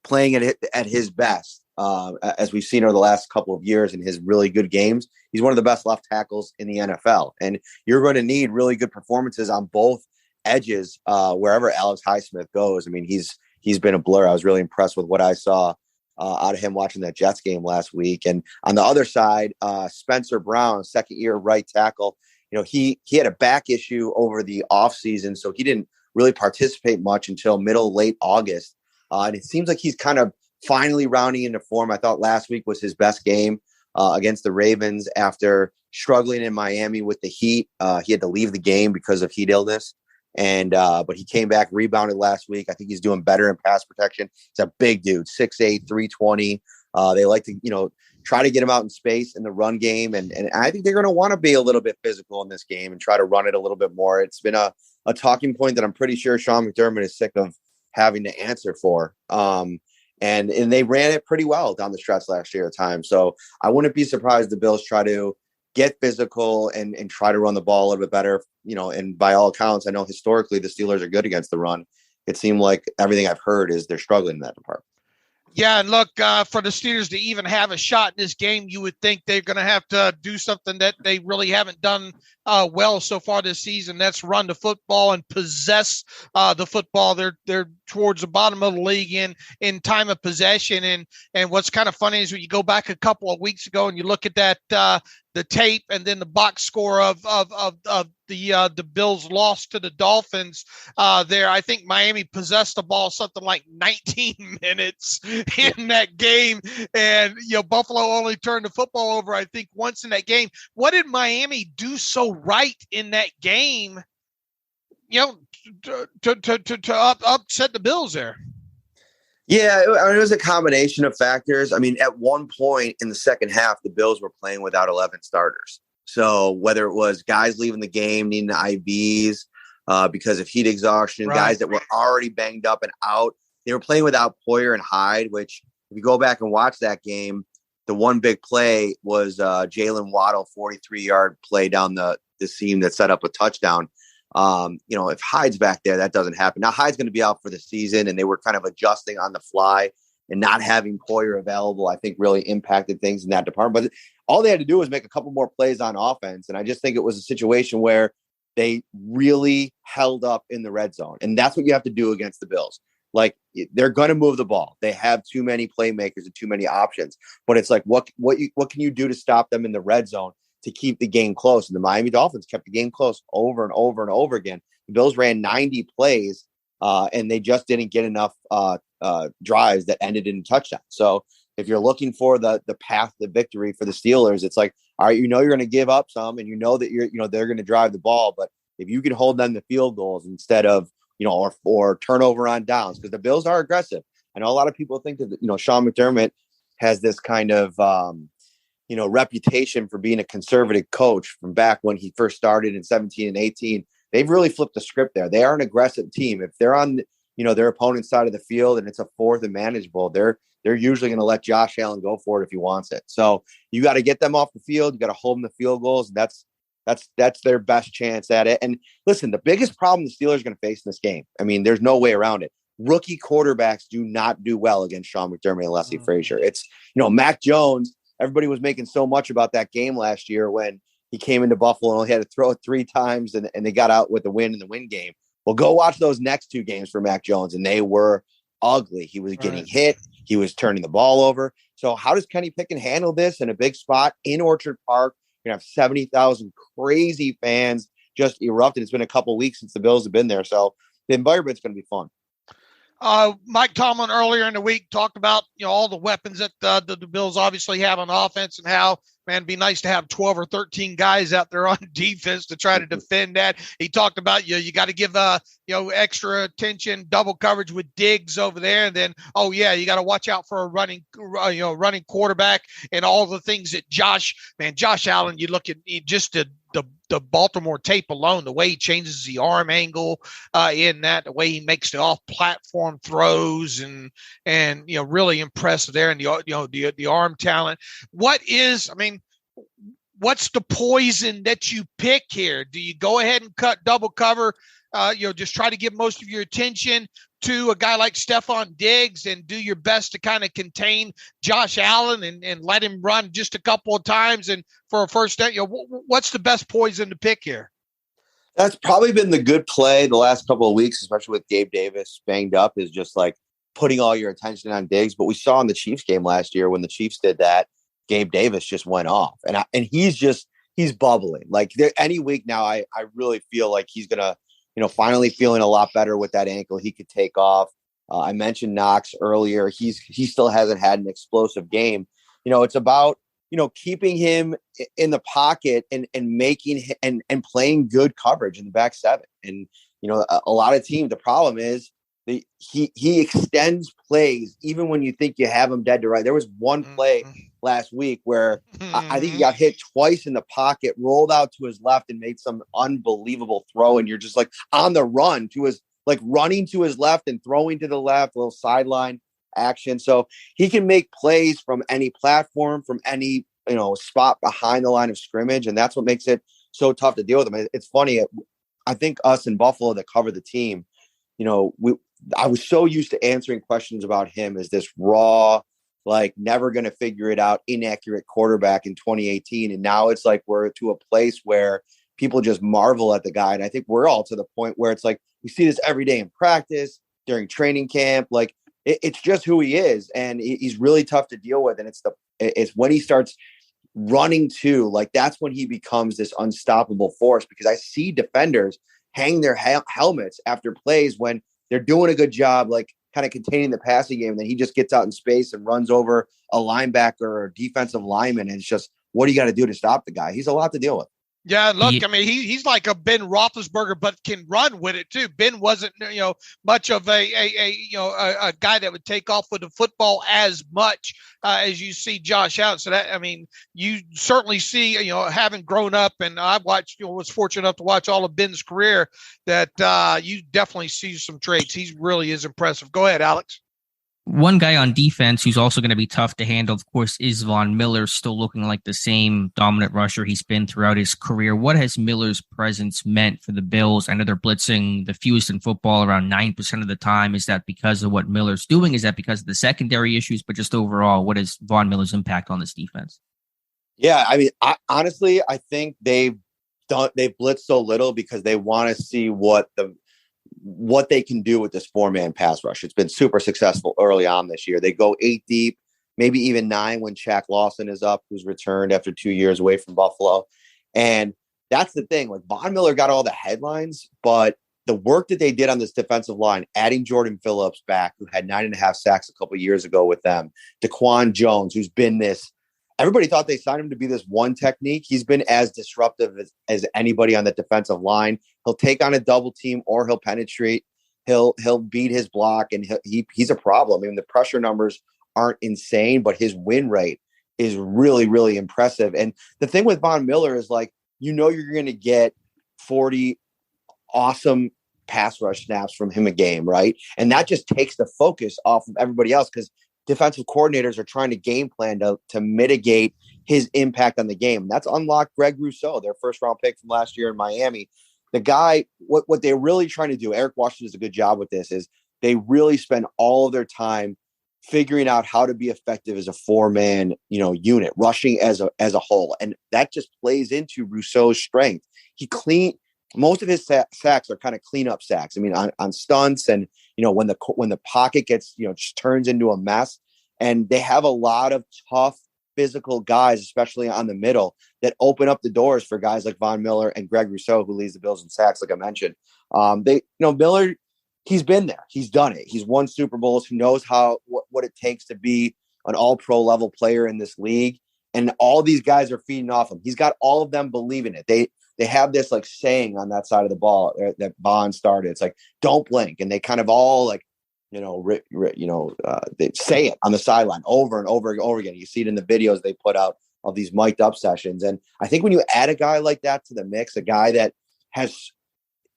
playing at his best, as we've seen over the last couple of years in his really good games, he's one of the best left tackles in the NFL. And you're going to need really good performances on both edges wherever Alex Highsmith goes. I mean, he's been a blur. I was really impressed with what I saw out of him watching that Jets game last week. And on the other side, Spencer Brown, second-year right tackle, he had a back issue over the offseason, so he didn't really participate much until late August. And it seems like he's kind of finally rounding into form. I thought last week was his best game against the Ravens after struggling in Miami with the heat. He had to leave the game because of heat illness. But he came back, rebounded last week. I think he's doing better in pass protection. He's a big dude, 6'8", 320. They like to, try to get him out in space in the run game. And I think they're going to want to be a little bit physical in this game and try to run it a little bit more. It's been a talking point that I'm pretty sure Sean McDermott is sick of having to answer for. And they ran it pretty well down the stretch last year at times. So I wouldn't be surprised the Bills try to get physical and try to run the ball a little bit better. And by all accounts, I know historically the Steelers are good against the run. It seemed like everything I've heard is they're struggling in that department.
Yeah, and look, for the Steelers to even have a shot in this game, you would think they're going to have to do something that they really haven't done well so far this season. That's run the football and possess the football. They're towards the bottom of the league in time of possession. And what's kind of funny is when you go back a couple of weeks ago and you look at that the tape and then the box score of the Bills lost to the Dolphins there. I think Miami possessed the ball something like 19 minutes in that game. And, Buffalo only turned the football over, I think, once in that game. What did Miami do so right in that game, to upset the Bills there?
Yeah, it was a combination of factors. I mean, at one point in the second half, the Bills were playing without 11 starters. So whether it was guys leaving the game, needing IVs because of heat exhaustion, right, guys that were already banged up and out, they were playing without Poyer and Hyde, which if you go back and watch that game, the one big play was Jalen Waddle, 43-yard play down the seam that set up a touchdown. If Hyde's back there, that doesn't happen. Now Hyde's going to be out for the season, and they were kind of adjusting on the fly, and not having Poyer available, I think, really impacted things in that department. But all they had to do was make a couple more plays on offense. And I just think it was a situation where they really held up in the red zone. And that's what you have to do against the Bills. Like, they're going to move the ball. They have too many playmakers and too many options, but it's like, what can you do to stop them in the red zone to keep the game close? And the Miami Dolphins kept the game close over and over and over again. The Bills ran 90 plays and they just didn't get enough drives that ended in a touchdown. So if you're looking for the path to victory for the Steelers, it's like, all right, you're going to give up some, and that they're going to drive the ball, but if you can hold them to field goals instead of, or turnover on downs, because the Bills are aggressive. I know a lot of people think that, Sean McDermott has this kind of, reputation for being a conservative coach from back when he first started in 17 and 18. They've really flipped the script there. They are an aggressive team. If they're on, their opponent's side of the field and it's a fourth and manageable, they're usually going to let Josh Allen go for it if he wants it. So you got to get them off the field. You got to hold them to field goals. And that's their best chance at it. And listen, the biggest problem the Steelers are going to face in this game, I mean, there's no way around it. Rookie quarterbacks do not do well against Sean McDermott and Leslie Frazier. It's, Mac Jones, everybody was making so much about that game last year when he came into Buffalo and only had to throw it 3 times and they got out with the win in the win game. Well, go watch those next 2 games for Mac Jones, and they were ugly. He was getting hit. He was turning the ball over. So how does Kenny Pickett handle this in a big spot in Orchard Park? You're going to have 70,000 crazy fans just erupted. It's been a couple of weeks since the Bills have been there. So the environment's going to be fun.
Mike Tomlin earlier in the week talked about, all the weapons that the Bills obviously have on offense and how, man, it'd be nice to have 12 or 13 guys out there on defense to try to defend that. He talked about, you got to give, extra attention, double coverage with Diggs over there. And then, you got to watch out for a running quarterback and all the things that Josh Allen, you look at just the the Baltimore tape alone, the way he changes the arm angle in that, the way he makes the off platform throws, and really impressive there. And the arm talent. What's the poison that you pick here? Do you go ahead and cut double cover? Just try to give most of your attention to a guy like Stephon Diggs and do your best to kind of contain Josh Allen and let him run just a couple of times and for a first down. What's the best poison to pick here?
That's probably been the good play the last couple of weeks, especially with Gabe Davis banged up, is just like putting all your attention on Diggs. But we saw in the Chiefs game last year when the Chiefs did that, Gabe Davis just went off, and he's bubbling. Like any week now, I really feel like he's gonna, finally feeling a lot better with that ankle. He could take off. I mentioned Knox earlier. He still hasn't had an explosive game. It's about keeping him in the pocket and making and playing good coverage in the back seven. And a lot of teams, the problem is he extends plays even when you think you have him dead to right. There was one play last week where I think he got hit twice in the pocket, rolled out to his left and made some unbelievable throw. And you're just like on the run to his, like running to his left and throwing to the left, a little sideline action. So he can make plays from any platform, from any, spot behind the line of scrimmage. And that's what makes it so tough to deal with him. It's funny. I think us in Buffalo that cover the team, I was so used to answering questions about him as this raw, like never going to figure it out, inaccurate quarterback in 2018. And now it's like we're to a place where people just marvel at the guy. And I think we're all to the point where it's like we see this every day in practice, during training camp. Like it's just who he is. And he's really tough to deal with. And it's when he starts running too, like that's when he becomes this unstoppable force, because I see defenders hang their helmets after plays when they're doing a good job, like kind of containing the passing game. And then he just gets out in space and runs over a linebacker or a defensive lineman. And it's just, what do you got to do to stop the guy? He's a lot to deal with.
Yeah, look, he's like a Ben Roethlisberger, but can run with it too. Ben wasn't, much of a guy that would take off with the football as much as you see Josh Allen. So that, you certainly see, having grown up, and I watched, was fortunate enough to watch all of Ben's career, that you definitely see some traits. He really is impressive. Go ahead, Alex.
One guy on defense who's also going to be tough to handle, of course, is Von Miller, still looking like the same dominant rusher he's been throughout his career. What has Miller's presence meant for the Bills? I know they're blitzing the fewest in football, around 9% of the time. Is that because of what Miller's doing? Is that because of the secondary issues? But just overall, what is Von Miller's impact on this defense?
Yeah, honestly, I think they've blitzed so little because they want to see what they can do with this 4-man pass rush. It's been super successful early on this year. They go 8 deep, maybe even 9 when Shaq Lawson is up, who's returned after 2 years away from Buffalo. And that's the thing. Like Von Miller got all the headlines, but the work that they did on this defensive line, adding Jordan Phillips back, who had 9.5 sacks a couple years ago with them, Daquan Jones, who's been this, everybody thought they signed him to be this one technique. He's been as disruptive as anybody on that defensive line. He'll take on a double team or he'll penetrate. He'll beat his block, and he's a problem. The pressure numbers aren't insane, but his win rate is really, really impressive. And the thing with Von Miller is like, you're going to get 40 awesome pass rush snaps from him a game, right? And that just takes the focus off of everybody else, because defensive coordinators are trying to game plan to mitigate his impact on the game. And that's unlocked Greg Rousseau, their first round pick from last year in Miami. The guy, what they're really trying to do, Eric Washington does a good job with this, is they really spend all of their time figuring out how to be effective as a 4-man, unit, rushing as a whole. And that just plays into Rousseau's strength. Most of his sacks are kind of cleanup sacks. On stunts and, when the pocket gets, just turns into a mess. And they have a lot of tough physical guys, especially on the middle, that open up the doors for guys like Von Miller and Greg Rousseau, who leads the Bills in sacks, like I mentioned. Miller, he's been there. He's done it. He's won Super Bowls. He knows what it takes to be an all-pro level player in this league. And all these guys are feeding off him. He's got all of them believing it. They have this like saying on that side of the ball that Bond started. It's like, don't blink. And they kind of all like, they say it on the sideline over and over and over again. You see it in the videos they put out these mic'd up sessions. And I think when you add a guy like that to the mix, a guy that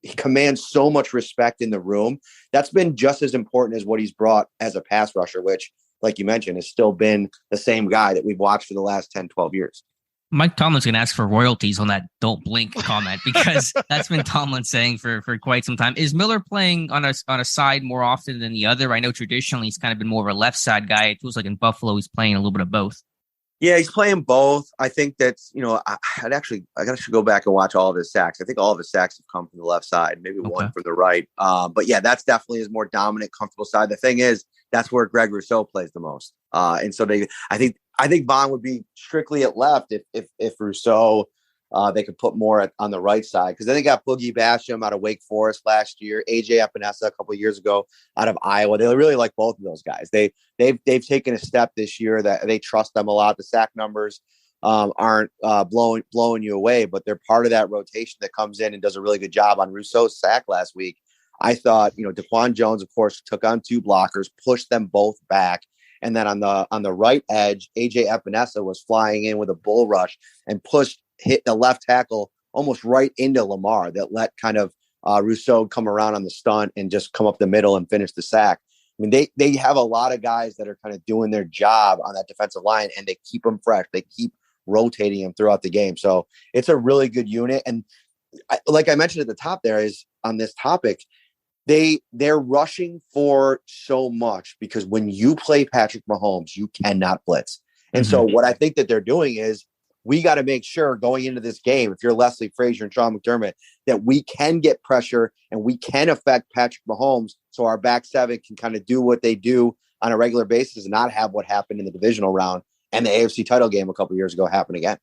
he commands so much respect in the room, that's been just as important as what he's brought as a pass rusher, which, like you mentioned, has still been the same guy that we've watched for the last 10, 12 years.
Mike Tomlin's going to ask for royalties on that "don't blink" comment, because that's been Tomlin saying for quite some time. Is Miller playing on a side more often than the other? I know traditionally he's kind of been more of a left side guy. It feels like in Buffalo he's playing a little bit of both.
Yeah, he's playing both. I think that's, I should go back and watch all of his sacks. I think all of his sacks have come from the left side, maybe one from the right. But yeah, that's definitely his more dominant, comfortable side. The thing is, that's where Greg Rousseau plays the most. And so I think Vaughn would be strictly at left if Rousseau, they could put more on the right side, because then they got Boogie Basham out of Wake Forest last year, AJ Epinesa a couple of years ago out of Iowa. They really like both of those guys. They've taken a step this year that they trust them a lot. The sack numbers aren't blowing you away, but they're part of that rotation that comes in and does a really good job. On Rousseau's sack last week, I thought, Daquan Jones, of course, took on two blockers, pushed them both back. And then on the right edge, AJ Epinesa was flying in with a bull rush and hit the left tackle almost right into Lamar, that let kind of Rousseau come around on the stunt and just come up the middle and finish the sack. I mean, they have a lot of guys that are kind of doing their job on that defensive line, and they keep them fresh. They keep rotating them throughout the game. So it's a really good unit. And like I mentioned at the top there, is on this topic, they're rushing for so much, because when you play Patrick Mahomes, you cannot blitz. And so what I think that they're doing is, we got to make sure going into this game, if you're Leslie Frazier and Sean McDermott, that we can get pressure and we can affect Patrick Mahomes, so our back seven can kind of do what they do on a regular basis and not have what happened in the divisional round and the AFC title game a couple of years ago happen again.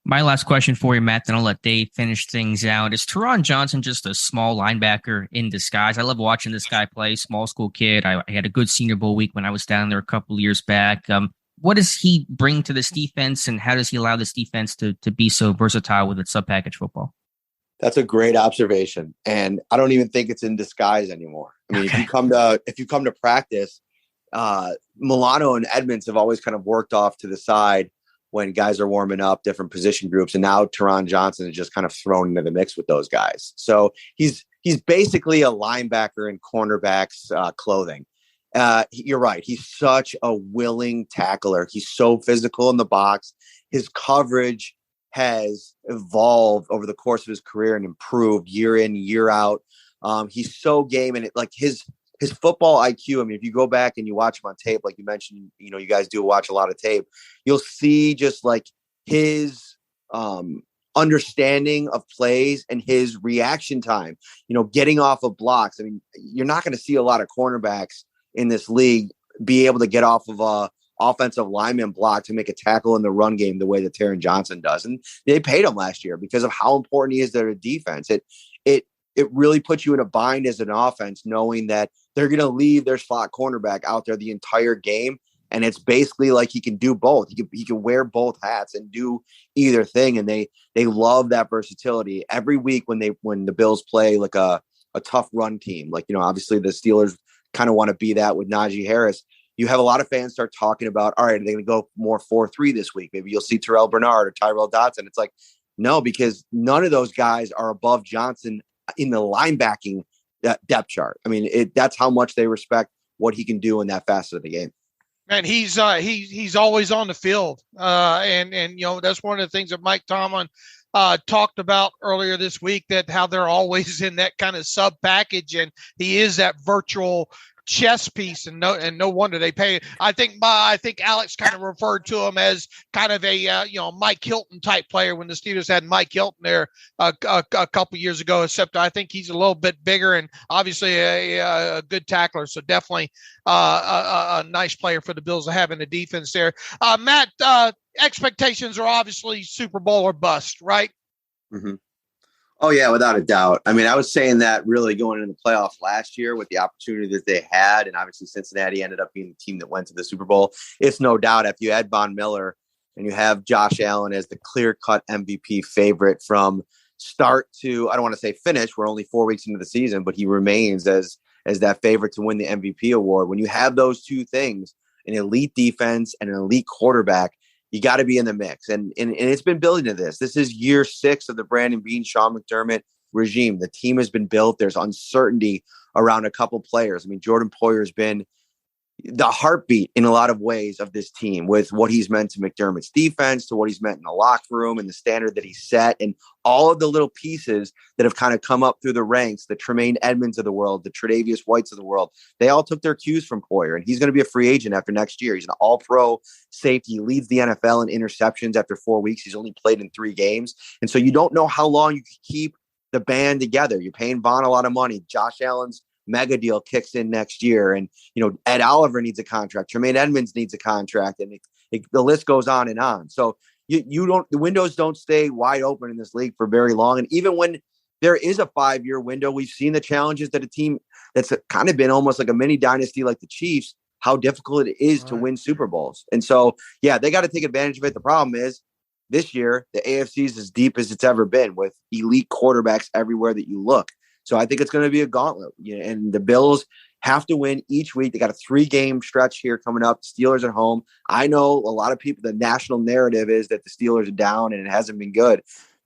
My last question for you, Matt, then I'll let Dave finish things out. Is Terron Johnson just a small linebacker in disguise? I love watching this guy play. Small school kid. I had a good Senior Bowl week when I was down there a couple of years back. What does he bring to this defense, and how does he allow this defense to be so versatile with its sub-package football?
That's a great observation, and I don't even think it's in disguise anymore. I mean, if you come to practice, Milano and Edmonds have always kind of worked off to the side when guys are warming up, different position groups, and now Terron Johnson is just kind of thrown into the mix with those guys. So he's basically a linebacker in cornerback's clothing. You're right. He's such a willing tackler. He's so physical in the box. His coverage has evolved over the course of his career and improved year in, year out. He's so game, and his football IQ. I mean, if you go back and you watch him on tape, like you mentioned, you guys do watch a lot of tape, you'll see just like his understanding of plays and his reaction time, getting off of blocks. I mean, you're not going to see a lot of cornerbacks in this league be able to get off of a offensive lineman block to make a tackle in the run game the way that Tehran Johnson does. And they paid him last year because of how important he is to their defense. It really puts you in a bind as an offense, knowing that they're going to leave their slot cornerback out there the entire game. And it's basically like he can do both. He can wear both hats and do either thing. And they love that versatility. Every week when the Bills play like a tough run team, like, obviously the Steelers kind of want to be that with Najee Harris. You have a lot of fans start talking about, all right, are they going to go more 4-3 this week? Maybe you'll see Terrell Bernard or Tyrell Dodson. It's like, no, because none of those guys are above Johnson in the linebacking depth chart. I mean, that's how much they respect what he can do in that facet of the game.
And he's always on the field. And that's one of the things that Mike Tomlin talked about earlier this week, that how they're always in that kind of sub package, and he is that virtual chess piece, and no wonder they pay. I think Alex kind of referred to him as kind of a Mike Hilton type player when the Steelers had Mike Hilton there a couple years ago. Except I think he's a little bit bigger and obviously a good tackler. So definitely a nice player for the Bills to have in the defense there. Matt, expectations are obviously Super Bowl or bust, right?
Mm-hmm. Oh, yeah, without a doubt. I mean, I was saying that really going into the playoffs last year with the opportunity that they had, and obviously Cincinnati ended up being the team that went to the Super Bowl. It's no doubt if you add Von Miller and you have Josh Allen as the clear-cut MVP favorite from start to, I don't want to say finish, we're only 4 weeks into the season, but he remains as that favorite to win the MVP award. When you have those two things, an elite defense and an elite quarterback, you got to be in the mix. And it's been building to this. This is year 6 of the Brandon Beane, Sean McDermott regime. The team has been built. There's uncertainty around a couple players. I mean, Jordan Poyer has been the heartbeat in a lot of ways of this team, with what he's meant to McDermott's defense, to what he's meant in the locker room and the standard that he set, and all of the little pieces that have kind of come up through the ranks, the Tremaine Edmonds of the world, the Tre'Davious Whites of the world. They all took their cues from Poyer, and he's going to be a free agent after next year. He's an all-pro safety. He leads the NFL in interceptions after 4 weeks. He's only played in 3 games. And so you don't know how long you can keep the band together. You're paying Vaughn a lot of money. Josh Allen's mega deal kicks in next year. And, Ed Oliver needs a contract. Tremaine Edmonds needs a contract. And the list goes on and on. So the windows don't stay wide open in this league for very long. And even when there is a 5-year window, we've seen the challenges that a team that's kind of been almost like a mini dynasty like the Chiefs, how difficult it is to win Super Bowls. And so, yeah, they got to take advantage of it. The problem is this year, the AFC is as deep as it's ever been, with elite quarterbacks everywhere that you look. So I think it's going to be a gauntlet, and the Bills have to win each week. They got a 3-game stretch here coming up. Steelers at home. I know a lot of people, the national narrative is that the Steelers are down and it hasn't been good.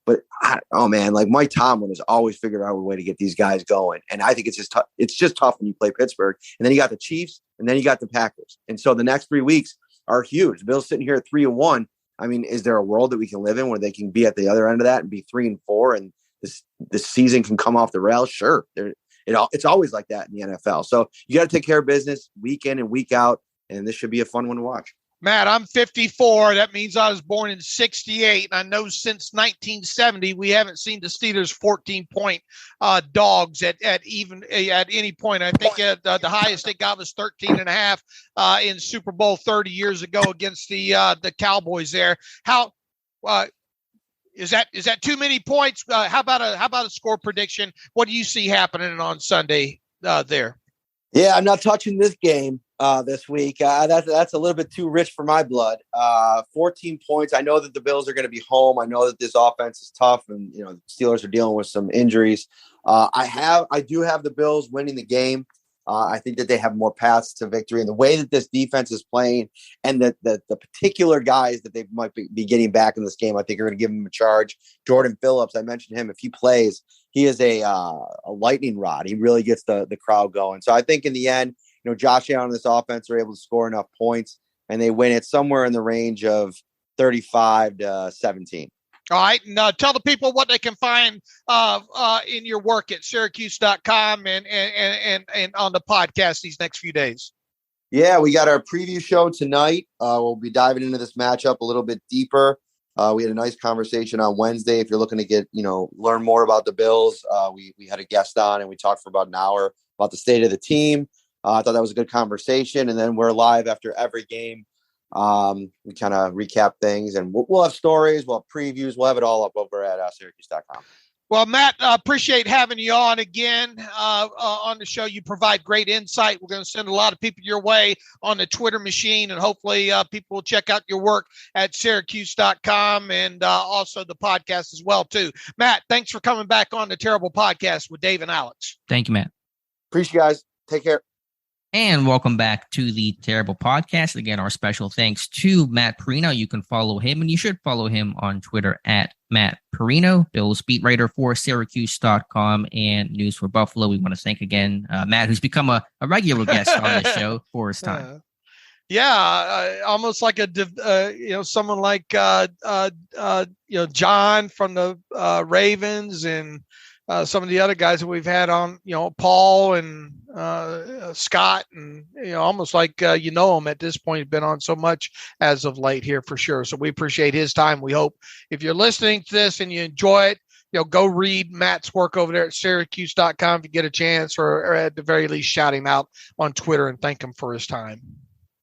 But, like Mike Tomlin has always figured out a way to get these guys going. And I think it's just tough. It's just tough when you play Pittsburgh. And then you got the Chiefs, and then you got the Packers. And so the next 3 weeks are huge. The Bills sitting here at 3-1. I mean, is there a world that we can live in where they can be at the other end of that and be 3-4 and this season can come off the rails? Sure. It's always like that in the NFL. So you got to take care of business week in and week out, and this should be a fun one to watch.
Matt, I'm 54. That means I was born in 68. And I know since 1970, we haven't seen the Steelers 14-point dogs at any point. I think the highest they got was 13.5 in Super Bowl 30 years ago against the Cowboys there. How is that too many points? How about a score prediction? What do you see happening on Sunday there?
Yeah, I'm not touching this game this week. That's a little bit too rich for my blood. 14 points. I know that the Bills are going to be home. I know that this offense is tough, and the Steelers are dealing with some injuries. I do have the Bills winning the game. I think that they have more paths to victory, and the way that this defense is playing, and the particular guys that they might be getting back in this game, I think are going to give them a charge. Jordan Phillips, I mentioned him. If he plays, he is a lightning rod. He really gets the crowd going. So I think in the end, Josh Allen and this offense are able to score enough points, and they win it somewhere in the range of 35-17.
All right. And tell the people what they can find in your work at Syracuse.com and on the podcast these next few days.
Yeah, we got our preview show tonight. We'll be diving into this matchup a little bit deeper. We had a nice conversation on Wednesday. If you're looking to learn more about the Bills, we had a guest on and we talked for about an hour about the state of the team. I thought that was a good conversation. And then we're live after every game. We kind of recap things, and we'll have stories, we'll have previews, we'll have it all up over at Syracuse.com.
Well, Matt, appreciate having you on again on the show. You provide great insight. We're going to send a lot of people your way on the Twitter machine, and hopefully people will check out your work at Syracuse.com and also the podcast as well, too. Matt, thanks for coming back on the Terrible Podcast with Dave and Alex.
Thank you, Matt.
Appreciate you guys. Take care.
And welcome back to the Terrible Podcast. Again, our special thanks to Matt Parrino. You can follow him, and you should follow him on Twitter at Matt Parrino, Bills beat writer for Syracuse.com and News for Buffalo. We want to thank again Matt, who's become a regular guest on the show for his time.
Almost like someone like John from the Ravens, and some of the other guys that we've had on, Paul and Scott, and almost like him at this point. He's been on so much as of late here for sure. So we appreciate his time. We hope if you're listening to this and you enjoy it, go read Matt's work over there at Syracuse.com if you get a chance, or at the very least shout him out on Twitter and thank him for his time.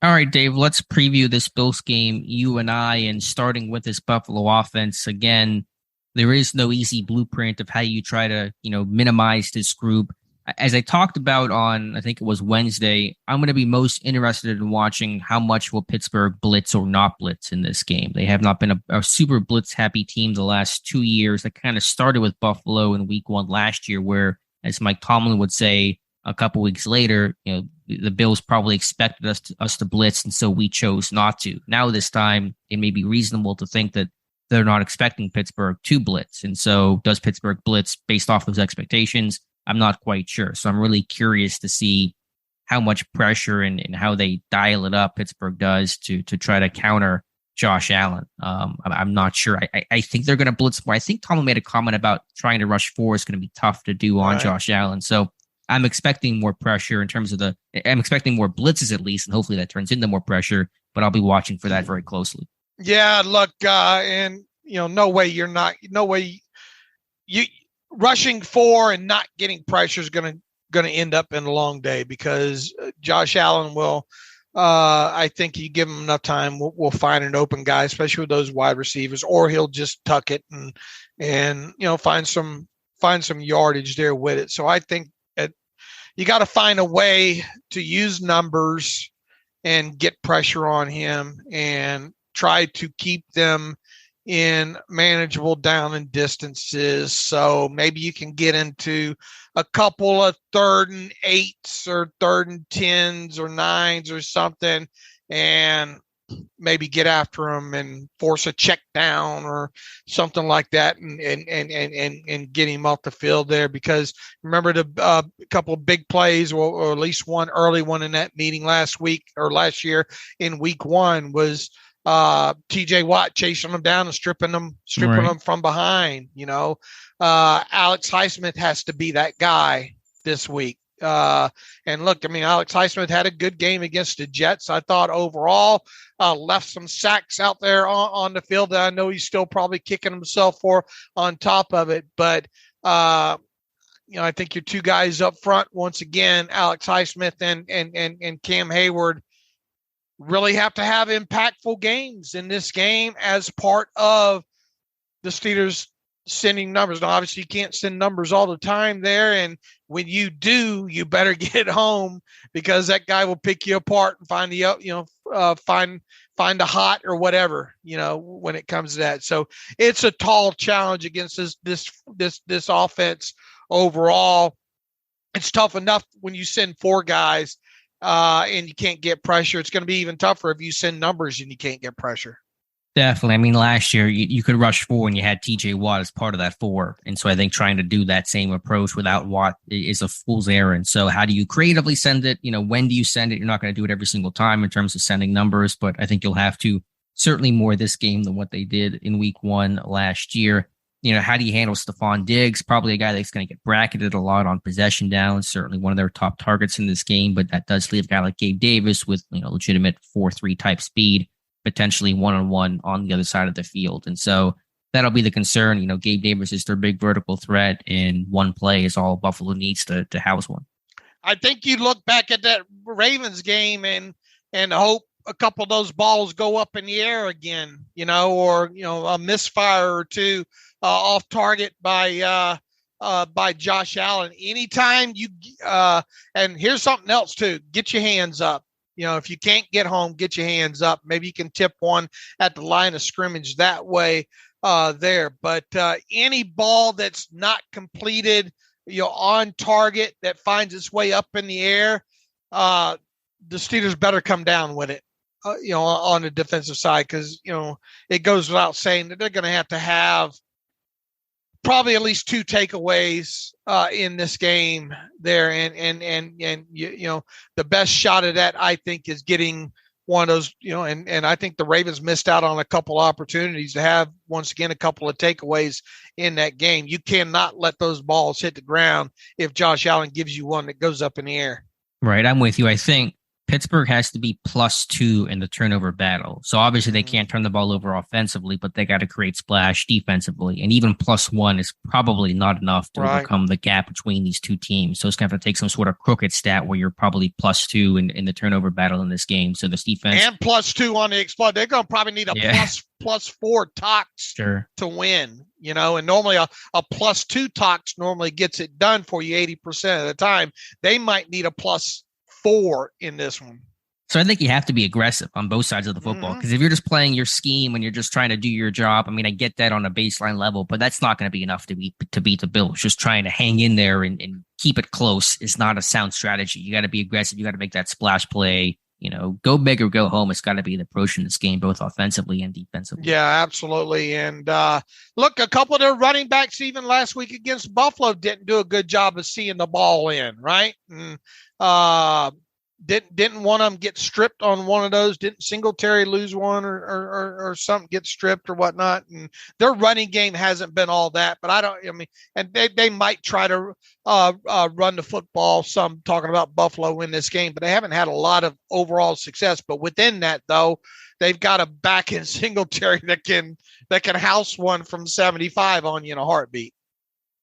All right, Dave, let's preview this Bills game, you and I, and starting with this Buffalo offense. Again, there is no easy blueprint of how you try to, minimize this group. As I talked about on, I think it was Wednesday, I'm going to be most interested in watching how much will Pittsburgh blitz or not blitz in this game. They have not been a super blitz-happy team the last 2 years. That kind of started with Buffalo in week 1 last year, where, as Mike Tomlin would say a couple weeks later, the Bills probably expected us to blitz, and so we chose not to. Now this time, it may be reasonable to think that they're not expecting Pittsburgh to blitz. And so does Pittsburgh blitz based off those expectations? I'm not quite sure. So I'm really curious to see how much pressure and how they dial it up Pittsburgh does to try to counter Josh Allen. I'm not sure. I think they're going to blitz more. I think Tomlin made a comment about trying to rush 4 is going to be tough to do on Josh Allen. So I'm expecting more pressure in terms of I'm expecting more blitzes at least, and hopefully that turns into more pressure, but I'll be watching for that very closely.
Yeah, look, and no way you rushing 4 and not getting pressure is going to end up in a long day, because Josh Allen will, I think you give him enough time, we'll find an open guy, especially with those wide receivers, or he'll just tuck it and find some yardage there with it. So I think you got to find a way to use numbers and get pressure on him and try to keep them in manageable down and distances. So maybe you can get into a couple of 3rd and 8s or 3rd and 10s or 9s or something, and maybe get after him and force a check down or something like that, and get him off the field there. Because remember the couple of big plays, or at least one early one in that meeting last year in week 1 was TJ Watt chasing them down and stripping them from behind. Alex Highsmith has to be that guy this week. And look, Alex Highsmith had a good game against the Jets. I thought overall, left some sacks out there on the field that I know he's still probably kicking himself for on top of it. But, I think your 2 guys up front, once again, Alex Highsmith and Cam Hayward, really have to have impactful games in this game as part of the Steelers sending numbers. Now, obviously, you can't send numbers all the time there, and when you do, you better get home, because that guy will pick you apart and find find a hot or whatever, when it comes to that. So it's a tall challenge against this offense overall. It's tough enough when you send 4 guys and you can't get pressure. It's going to be even tougher if you send numbers and you can't get pressure.
Definitely. Last year you could rush 4 and you had TJ Watt as part of that 4. And so I think trying to do that same approach without Watt is a fool's errand. So how do you creatively send it? When do you send it? You're not going to do it every single time in terms of sending numbers, but I think you'll have to, certainly more this game than what they did in week 1 last year. How do you handle Stephon Diggs? Probably a guy that's going to get bracketed a lot on possession downs, certainly one of their top targets in this game, but that does leave a guy like Gabe Davis with, legitimate 4-3 type speed, potentially one-on-one on the other side of the field. And so that'll be the concern. Gabe Davis is their big vertical threat, and one play is all Buffalo needs to house one.
I think you look back at that Ravens game and hope a couple of those balls go up in the air again, or, a misfire or 2 off target by Josh Allen. Anytime you, and here's something else too, get your hands up. If you can't get home, get your hands up. Maybe you can tip one at the line of scrimmage that way there. But any ball that's not completed, on target, that finds its way up in the air, the Steelers better come down with it, on the defensive side, because, it goes without saying that they're going to have probably at least 2 takeaways in this game there. And the best shot of that, I think, is getting one of those, and I think the Ravens missed out on a couple opportunities to have, once again, a couple of takeaways in that game. You cannot let those balls hit the ground if Josh Allen gives you one that goes up in the air.
Right. I'm with you. I think Pittsburgh has to be +2 in the turnover battle. So obviously they can't turn the ball over offensively, but they got to create splash defensively. And even +1 is probably not enough to overcome the gap between these 2 teams. So it's going to have to take some sort of crooked stat where you're probably +2 in the turnover battle in this game. So this defense.
And +2 on the explode. They're going to probably need a +4 tox to win, and normally a +2 tox normally gets it done for you 80% of the time. They might need a +4 in this one.
So I think you have to be aggressive on both sides of the football, because if you're just playing your scheme and you're just trying to do your job, I mean, I get that on a baseline level, but that's not going to be enough to beat the Bills. Just trying to hang in there and keep it close is not a sound strategy. You got to be aggressive. You got to make that splash play. Go big or go home. It's got to be the approach in this game, both offensively and defensively.
Yeah, absolutely. And look, a couple of their running backs even last week against Buffalo didn't do a good job of seeing the ball in, right? And, didn't one of them get stripped on one of those? Didn't Singletary lose one or something, get stripped or whatnot? And their running game hasn't been all that, but and they might try to run the football some, talking about Buffalo in this game, but they haven't had a lot of overall success. But within that, though, they've got a back in Singletary that can house one from 75 on you in a heartbeat.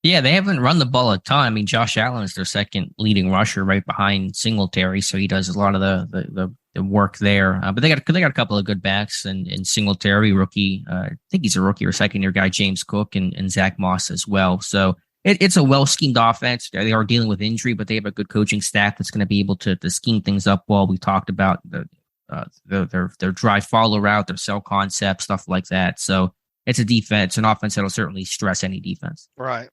Yeah, they haven't run the ball a ton. I mean, Josh Allen is their second leading rusher right behind Singletary, so he does a lot of the work there. But they got a couple of good backs, and Singletary, rookie. I think he's a rookie or second year guy, James Cook and Zach Moss as well. So it's a well schemed offense. They are dealing with injury, but they have a good coaching staff that's going to be able to scheme things up well. We talked about their drive follow route, their cell concept, stuff like that. So it's an offense that'll certainly stress any defense.
Right.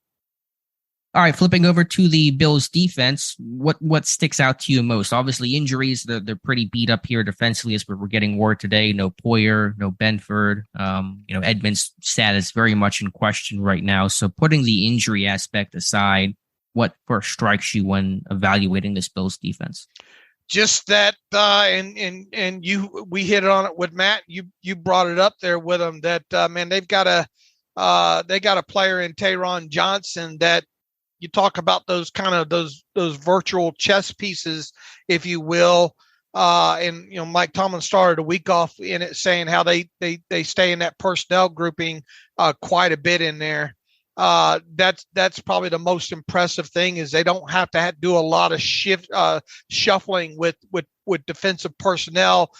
All right, flipping over to the Bills defense, what sticks out to you most? Obviously, injuries, they're pretty beat up here defensively, as we're getting word today. No Poyer, no Benford. Edmonds' status very much in question right now. So putting the injury aspect aside, what first strikes you when evaluating this Bills defense?
Just that, we hit on it with Matt. You brought it up there with them that they've got a player in Terron Johnson that. You talk about those kind of those virtual chess pieces, if you will. Mike Tomlin started a week off in it saying how they stay in that personnel grouping quite a bit in there. That's probably the most impressive thing, is they don't have to do a lot of shuffling with defensive personnel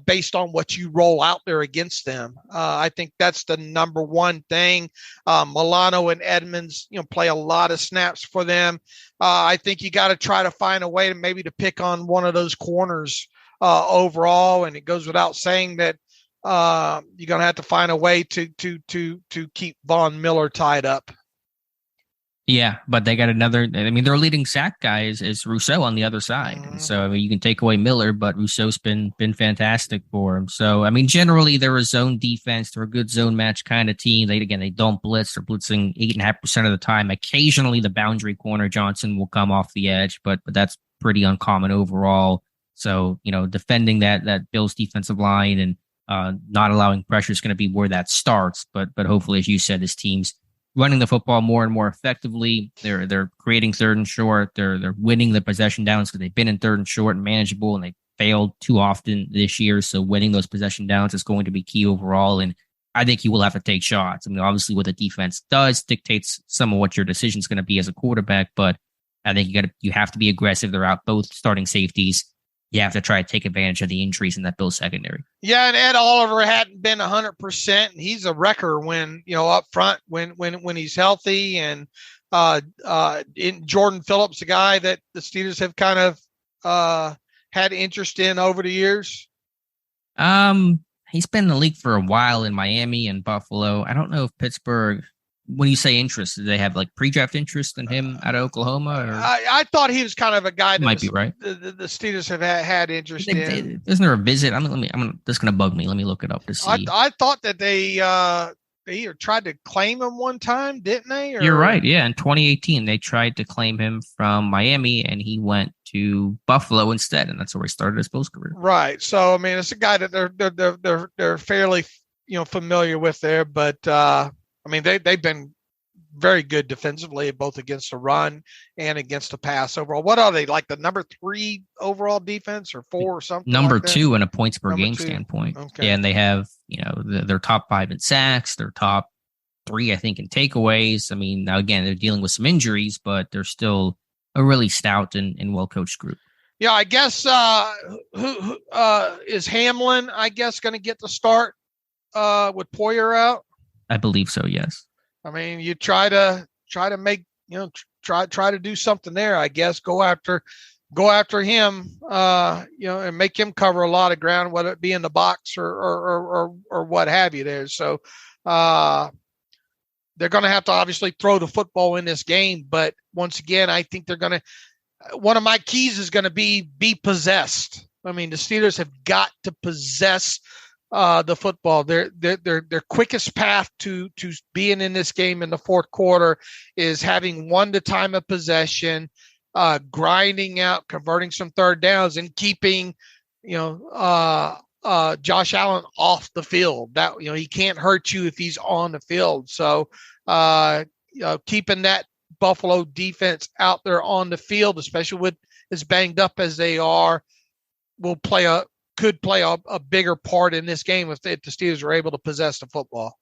based on what you roll out there against them. I think that's the number one thing. Milano and Edmonds, play a lot of snaps for them. I think you got to try to find a way to pick on one of those corners overall. And it goes without saying that you're going to have to find a way to keep Von Miller tied up.
Yeah, but they got another. I mean, their leading sack guy is Rousseau on the other side. And so you can take away Miller, but Rousseau's been fantastic for him. So, I mean, generally, they're a zone defense. They're a good zone match kind of team. They don't blitz. They're blitzing 8.5% of the time. Occasionally, the boundary corner, Johnson, will come off the edge, but that's pretty uncommon overall. So, defending that Bills defensive line and not allowing pressure is going to be where that starts. But hopefully, as you said, this team's running the football more and more effectively. They're creating third and short. They're winning the possession downs because they've been in third and short and manageable, and they failed too often this year. So winning those possession downs is going to be key overall. And I think you will have to take shots. I mean, obviously what the defense does dictates some of what your decision is going to be as a quarterback, but I think you have to be aggressive. They're out both starting safeties. You have to try to take advantage of the injuries in that Bills secondary.
Yeah, and Ed Oliver hadn't been 100%. He's a wrecker when up front when he's healthy, and Jordan Phillips, a guy that the Steelers have kind of had interest in over the years.
He's been in the league for a while in Miami and Buffalo. I don't know if Pittsburgh. When you say interest, do they have like pre-draft interest in him out of Oklahoma? Or?
I thought he was kind of a guy that
might be right.
The Steelers have had interest in.
Isn't there a visit? I'm just going to bug me. Let me look it up to see.
I thought that they either tried to claim him one time, didn't they? Or?
You're right. Yeah, in 2018 they tried to claim him from Miami, and he went to Buffalo instead, and that's where he started his Bills career.
Right. So I mean, it's a guy that they're fairly familiar with there, but. I mean, they've been very good defensively, both against the run and against the pass overall. What are they, like the number 3 overall defense or 4 or something?
Number
like
2 in a points per game standpoint.
Okay.
Yeah, and they have, they're top 5 in sacks. They're top 3, I think, in takeaways. I mean, now again, they're dealing with some injuries, but they're still a really stout and well-coached group.
Yeah, I guess who is Hamlin, I guess, going to get the start with Poyer out?
I believe so, yes.
I mean, you try to make, try to do something there, I guess. Go after go after him, and make him cover a lot of ground, whether it be in the box or what have you there. So they're going to have to obviously throw the football in this game. But once again, I think one of my keys is going to be possessed. I mean, the Steelers have got to possess the football. Their quickest path to being in this game in the fourth quarter is having won the time of possession, grinding out, converting some third downs, and keeping, Josh Allen off the field. That, he can't hurt you if he's on the field. So, keeping that Buffalo defense out there on the field, especially with as banged up as they are, could play a bigger part in this game if the Steelers are able to possess the football.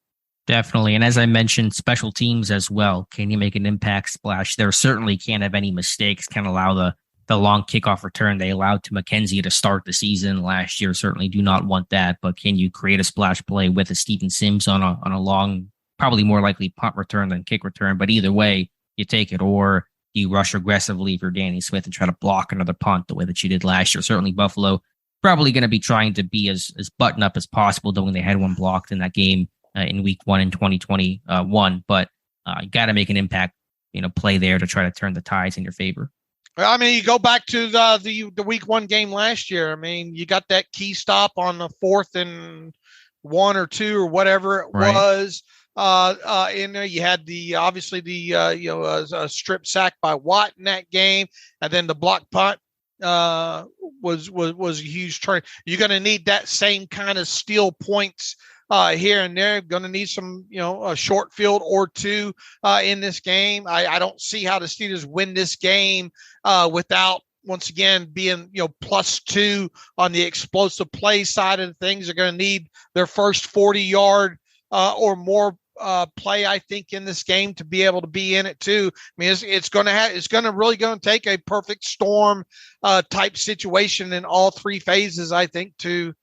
Definitely. And as I mentioned, special teams as well. Can you make an impact splash? There certainly can't have any mistakes. Can't allow the long kickoff return they allowed to Mckenzie to start the season last year. Certainly do not want that. But can you create a splash play with a Steven Sims on a long, probably more likely punt return than kick return? But either way, you take it. Or you rush aggressively if you're Danny Smith and try to block another punt the way that you did last year. Certainly Buffalo probably going to be trying to be as button up as possible, though when they had one blocked in that game in week 1 in 2021. But you got to make an impact, play there to try to turn the tides in your favor.
I mean, you go back to the week 1 game last year. I mean, you got that key stop on the 4th and 1 or 2 or whatever it was. In there, you had obviously a strip sack by Watt in that game, and then the block punt was a huge turn. You're going to need that same kind of steal points here and there. Going to need some, a short field or two in this game. I don't see how the Steelers win this game without, once again, being, +2 on the explosive play side of things. They're going to need their first 40-yard or more play, I think, in this game to be able to be in it too. I mean, it's going to really take a perfect storm type situation in all 3 phases, I think, to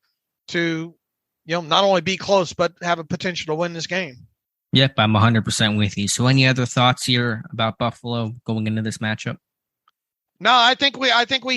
not only be close but have a potential to win this game.
Yep, I'm 100% with you. So, any other thoughts here about Buffalo going into this matchup?
No, I think we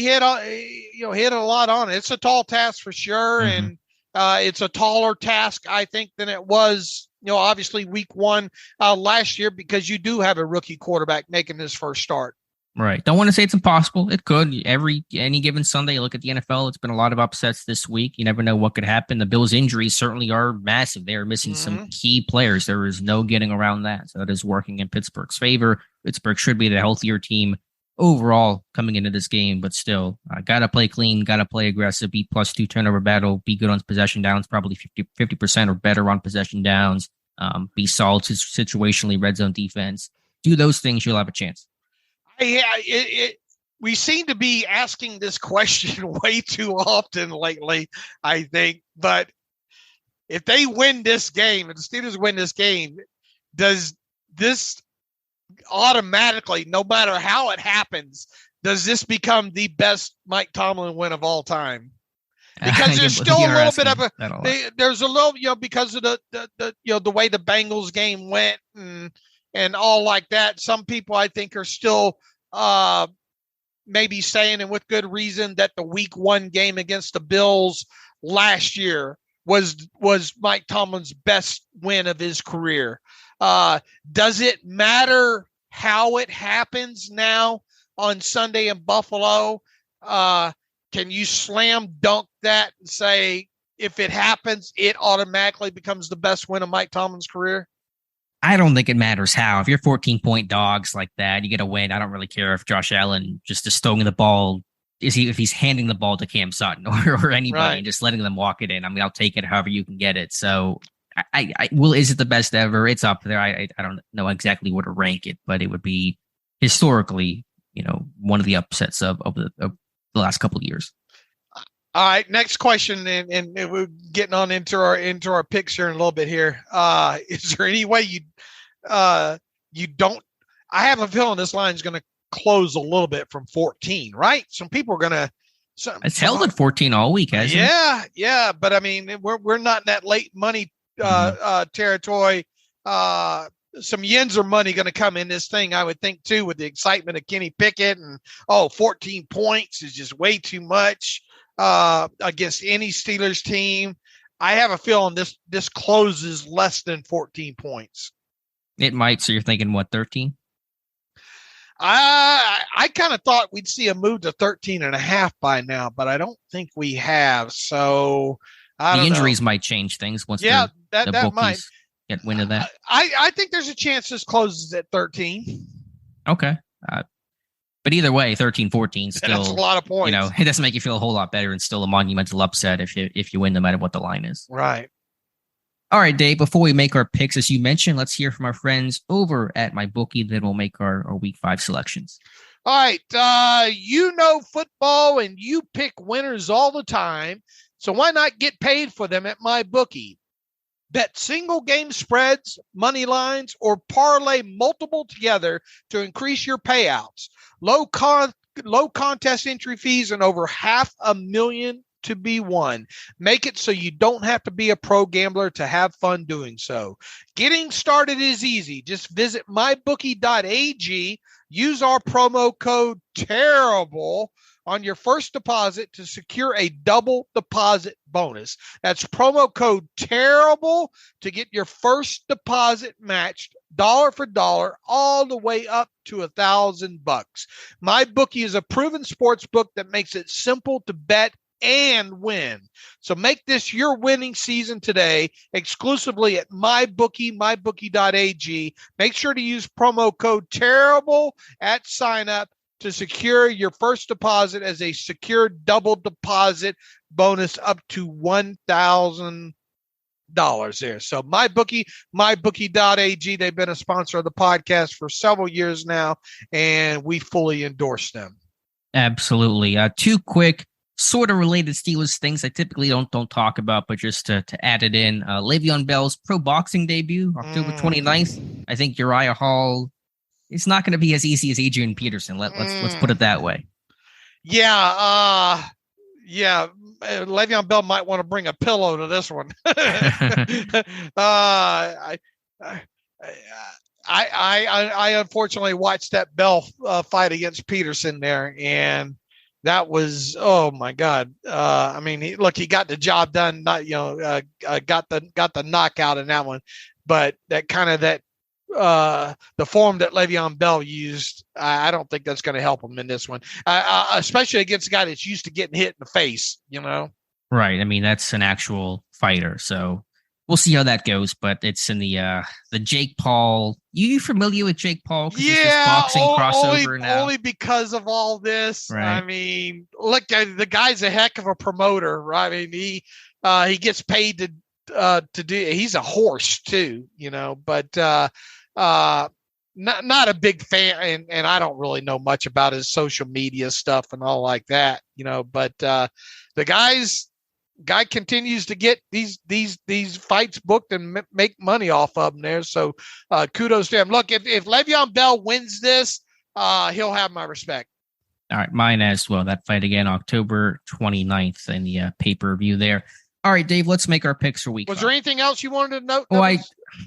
hit a lot on it. It's a tall task for sure, and it's a taller task, I think, than it was, obviously week 1 last year, because you do have a rookie quarterback making his first start.
Right. Don't want to say it's impossible. It could. Any given Sunday, you look at the NFL, it's been a lot of upsets this week. You never know what could happen. The Bills' injuries certainly are massive. They are missing some key players. There is no getting around that. So that is working in Pittsburgh's favor. Pittsburgh should be the healthier team overall coming into this game, but still, got to play clean, got to play aggressive, be +2 turnover battle, be good on possession downs, probably 50% or better on possession downs, be solid situationally, red zone defense. Do those things, you'll have a chance.
We seem to be asking this question way too often lately, I think. But if they win this game, if the Steelers win this game, does this automatically, no matter how it happens, does this become the best Mike Tomlin win of all time? Because there's still a little bit of there's a little, because of the way the Bengals game went and all like that. Some people, I think, are still maybe saying, and with good reason, that the week 1 game against the Bills last year was Mike Tomlin's best win of his career. Does it matter how it happens now on Sunday in Buffalo? Can you slam dunk that and say, if it happens, it automatically becomes the best win of Mike Tomlin's career?
I don't think it matters how. If you're 14-point dogs like that, you get a win. I don't really care if Josh Allen just is throwing the ball. If he's handing the ball to Cam Sutton or anybody and just letting them walk it in. I mean, I'll take it however you can get it. So is it the best ever? It's up there. I don't know exactly where to rank it, but it would be historically, one of the upsets of the last couple of years.
All right, next question, and we're getting on into our picks here in a little bit here. Is there any way you don't? I have a feeling this line is going to close a little bit from 14, right? Some people are going to.
It's held at 14 all week, hasn't it?
Yeah, but I mean, we're not in that late money territory some yens or money going to come in this thing, I would think, too, with the excitement of Kenny Pickett. And, 14 points is just way too much against any Steelers team. I have a feeling this closes less than 14 points.
It might. So you're thinking, what, 13?
I kind of thought we'd see a move to 13.5 by now, but I don't think we have. So
the injuries might change things once the bookies
might
get wind of that.
I think there's a chance this closes at 13.
Okay. But either way, 13-14 still.
That's a lot of points.
It doesn't make you feel a whole lot better and still a monumental upset if you win no matter what the line is.
Right.
All right, Dave, before we make our picks, as you mentioned, let's hear from our friends over at MyBookie. Then we'll make our Week 5 selections.
All right. You know football and you pick winners all the time. So why not get paid for them at MyBookie? Bet single game spreads, money lines, or parlay multiple together to increase your payouts. Low contest entry fees and over $500,000 to be won. Make it so you don't have to be a pro gambler to have fun doing so. Getting started is easy. Just visit mybookie.ag. Use our promo code TERRIBLE on your first deposit to secure a double deposit bonus. That's promo code TERRIBLE to get your first deposit matched dollar for dollar all the way up to $1,000. MyBookie is a proven sports book that makes it simple to bet and win. So make this your winning season today exclusively at MyBookie, mybookie.ag. Make sure to use promo code TERRIBLE at sign up to secure your first deposit as a secure double deposit bonus up to $1,000 there. So MyBookie, mybookie.ag, they've been a sponsor of the podcast for several years now, and we fully endorse them.
Absolutely. Two quick sort of related Steelers things I typically don't talk about, but just to add it in. Le'Veon Bell's pro boxing debut, October 29th. I think Uriah Hall, it's not going to be as easy as Adrian Peterson. Let's put it that way.
Yeah. Le'Veon Bell might want to bring a pillow to this one. I unfortunately watched that Bell fight against Peterson there, and that was, oh my God. He got the job done. Not, got the knockout in that one, but the form that Le'Veon Bell used, I don't think that's going to help him in this one, especially against a guy that's used to getting hit in the face,
Right. That's an actual fighter. So we'll see how that goes, but it's in the Jake Paul. You familiar with Jake Paul?
Yeah,
boxing crossover now.
Only because of all this.
Right.
Look, the guy's a heck of a promoter, right? He gets paid to do. He's a horse too, but not a big fan, and I don't really know much about his social media stuff and all like that, but the guy continues to get these fights booked and make money off of them there. So kudos to him. Look, if Le'Veon Bell wins this, he'll have my respect.
All right, mine as well. That fight again, October 29th in the pay-per-view there. All right, Dave, let's make our picks for week 5.
Was there anything else you wanted to note?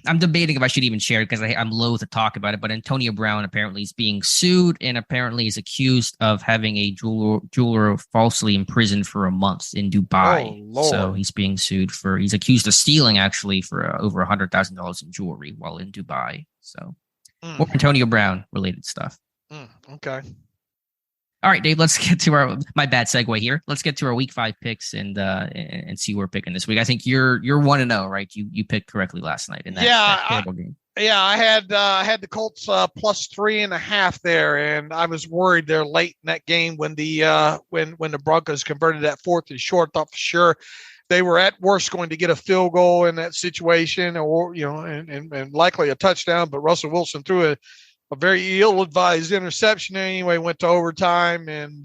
I'm debating if I should even share it because I'm loath to talk about it, but Antonio Brown apparently is being sued and apparently is accused of having a jeweler falsely imprisoned for a month in Dubai.
Oh, Lord.
So he's being sued he's accused of stealing actually for over $100,000 in jewelry while in Dubai. So more Antonio Brown related stuff.
Okay.
All right, Dave, let's get to my bad segue here. Let's get to our week 5 picks and see who we're picking this week. I think you're 1-0, right? You picked correctly last night in that terrible game.
Yeah, I had the Colts plus 3.5 there, and I was worried there late in that game when the Broncos converted that 4th and short. Thought for sure they were at worst going to get a field goal in that situation, or and likely a touchdown. But Russell Wilson threw a very ill-advised interception anyway, went to overtime and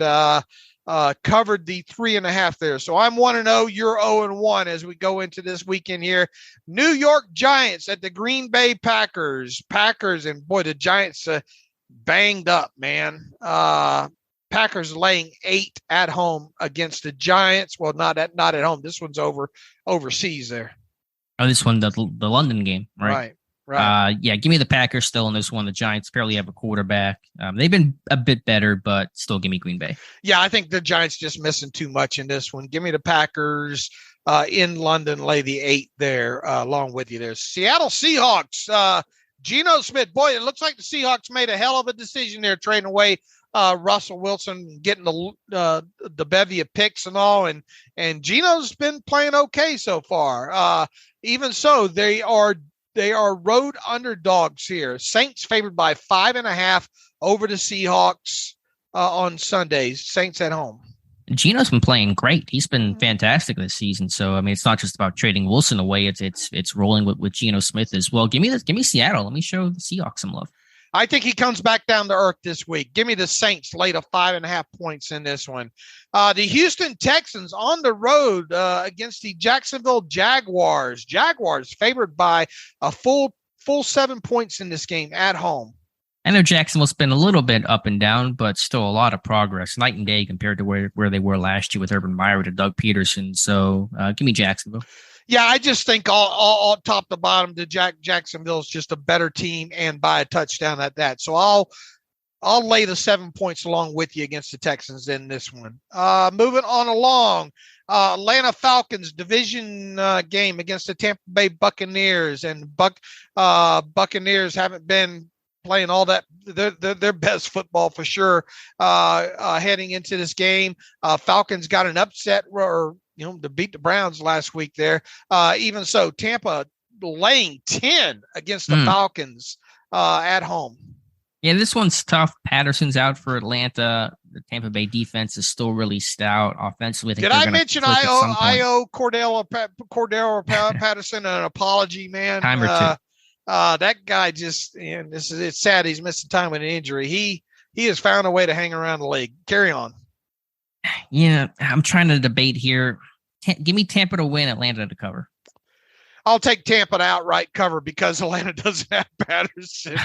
covered the 3.5 there. So I'm 1-0, you're 0-1 as we go into this weekend here. New York Giants at the Green Bay Packers. And boy, the Giants banged up, man. Packers laying 8 at home against the Giants. Well, not at home. This one's overseas there.
Oh, this one, the London game, right?
Right.
Yeah, give me the Packers still in this one. The Giants barely have a quarterback. They've been a bit better, but still give me Green Bay.
Yeah, I think the Giants just missing too much in this one. Give me the Packers in London, lay the 8 there along with you there. Seattle Seahawks, Geno Smith. Boy, it looks like the Seahawks made a hell of a decision there trading away Russell Wilson, getting the bevy of picks and all. And Geno's been playing okay so far. Even so, they are road underdogs here. Saints favored by 5.5 over the Seahawks on Sundays. Saints at home.
Geno's been playing great. He's been fantastic this season. So I mean, it's not just about trading Wilson away. It's rolling with Geno Smith as well. Give me Seattle. Let me show the Seahawks some love.
I think he comes back down to earth this week. Give me the Saints laid a 5.5 points in this one. The Houston Texans on the road against the Jacksonville Jaguars. Jaguars favored by a full 7 points in this game at home.
I know Jacksonville's been a little bit up and down, but still a lot of progress, night and day compared to where they were last year with Urban Meyer to Doug Peterson. So give me Jacksonville.
Yeah, I just think all top to bottom, the Jacksonville is just a better team and by a touchdown at that. So I'll lay the 7 points along with you against the Texans in this one. Moving on along, Atlanta Falcons division game against the Tampa Bay Buccaneers, and Buccaneers haven't been playing all that their best football for sure heading into this game. Falcons got an upset to beat the Browns last week there. Even so, Tampa laying 10 against the Falcons at home.
Yeah, this one's tough. Patterson's out for Atlanta. The Tampa Bay defense is still really stout offensively.
Did I mention I owe Cordell Patterson an apology, man?
Time or two.
That guy just, and it's sad he's missing time with an injury. He has found a way to hang around the league. Carry on.
Yeah, I'm trying to debate here. Give me Tampa to win, Atlanta to cover.
I'll take Tampa to outright cover because Atlanta doesn't have Patterson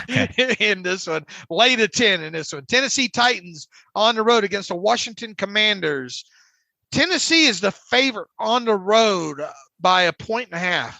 in this one. Lay to 10 in this one. Tennessee Titans on the road against the Washington Commanders. Tennessee is the favorite on the road by 1.5.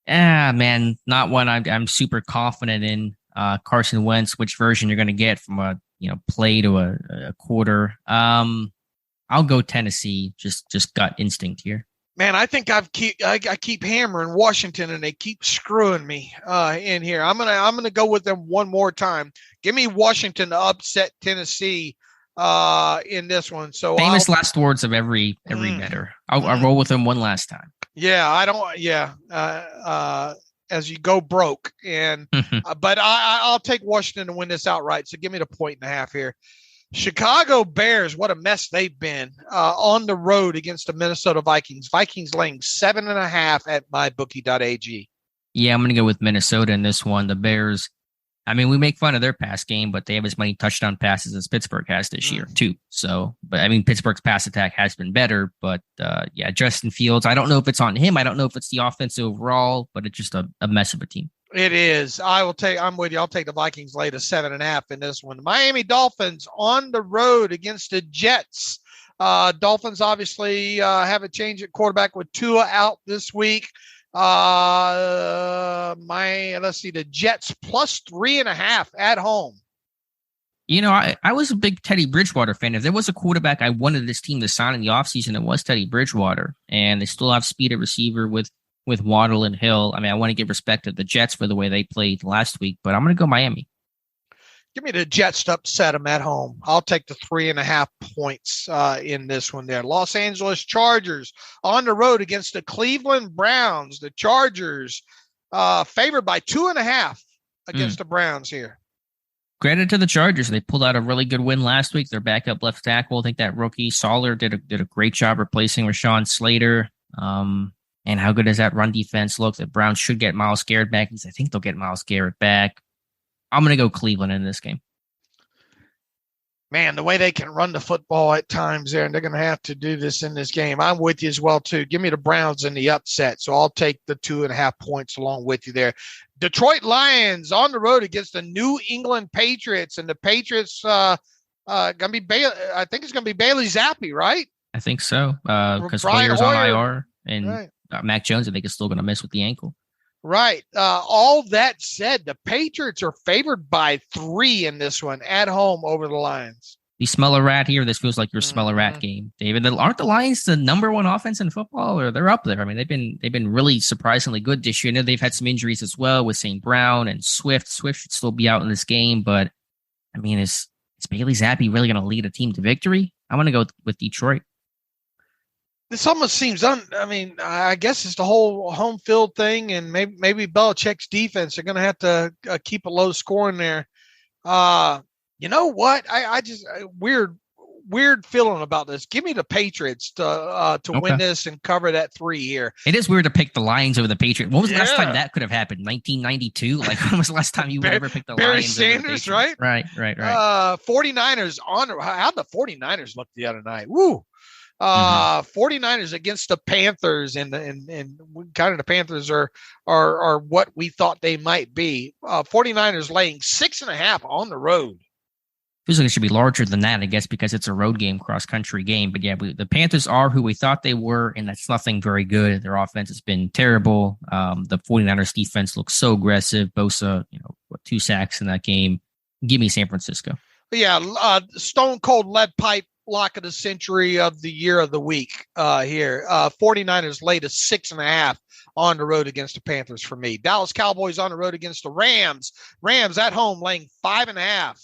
Man, not one I'm super confident in. Carson Wentz, which version you're going to get from a play to a quarter. I'll go Tennessee. Just gut instinct here.
Man, I think I keep hammering Washington and they keep screwing me in here. I'm gonna go with them one more time. Give me Washington to upset Tennessee in this one. So
famous last words of every better. I'll roll with them one last time.
Yeah, I don't. Yeah, as you go broke, and but I'll take Washington to win this outright. So give me the 1.5 here. Chicago Bears, what a mess they've been on the road against the Minnesota Vikings. Vikings laying 7.5 at mybookie.ag.
Yeah, I'm going to go with Minnesota in this one. The Bears, I mean, we make fun of their pass game, but they have as many touchdown passes as Pittsburgh has this year, too. So, but I mean, Pittsburgh's pass attack has been better, but yeah, Justin Fields, I don't know if it's on him. I don't know if it's the offense overall, but it's just a mess of a team.
It is. I'm with you. I'll take the Vikings lay to 7.5 in this one. Miami Dolphins on the road against the Jets. Dolphins obviously have a change at quarterback with Tua out this week. The Jets plus 3.5 at home.
I was a big Teddy Bridgewater fan. If there was a quarterback I wanted this team to sign in the offseason, it was Teddy Bridgewater. And they still have speed at receiver with Waddle and Hill. I mean, I want to give respect to the Jets for the way they played last week, but I'm going to go Miami.
Give me the Jets to upset them at home. I'll take the 3.5 points in this one there. Los Angeles Chargers on the road against the Cleveland Browns. The Chargers favored by 2.5 against the Browns here.
Credit to the Chargers. They pulled out a really good win last week. Their backup left tackle, I think that rookie Soller did a great job replacing Rashawn Slater. And how good does that run defense look? The Browns should get Myles Garrett back. I think they'll get Myles Garrett back. I'm going to go Cleveland in this game.
Man, the way they can run the football at times there, and they're going to have to do this in this game. I'm with you as well, too. Give me the Browns in the upset, so I'll take the 2.5 points along with you there. Detroit Lions on the road against the New England Patriots, and the Patriots going to be I think it's going to be Bailey Zappi, right?
I think so, because Hoyer's on IR, and Mac Jones, I think, is still going to miss with the ankle.
Right. All that said, the Patriots are favored by 3 in this one at home over the Lions.
You smell a rat here. This feels like your smell a rat game, David. Aren't the Lions the number 1 offense in football, or they're up there? I mean, they've been really surprisingly good this year. I know they've had some injuries as well with St. Brown and Swift. Swift should still be out in this game, but I mean, is Bailey Zappi really going to lead a team to victory? I'm going to go with Detroit.
This almost seems I guess it's the whole home field thing, and maybe Belichick's defense are going to have to keep a low score in there. You know what? I just weird feeling about this. Give me the Patriots to win this and cover that 3 here.
It is weird to pick the Lions over the Patriots. When was the last time that could have happened? 1992? Like, when was the last time you would ever pick the
Barry
Lions
Sanders,
over the Patriots?
right?
Right.
49ers how'd the 49ers look the other night? Woo! 49ers against the Panthers, and kind of the Panthers are what we thought they might be. 49ers laying 6.5 on the road.
Feels like it should be larger than that, I guess, because it's a road game, cross-country game. But yeah, the Panthers are who we thought they were, and that's nothing very good. Their offense has been terrible. The 49ers defense looks so aggressive. Bosa, 2 sacks in that game. Give me San Francisco.
Yeah, stone cold lead pipe lock of the century of the year of the week here. 49ers laid a 6.5 on the road against the Panthers for me. Dallas Cowboys on the road against the Rams. Rams at home laying 5.5.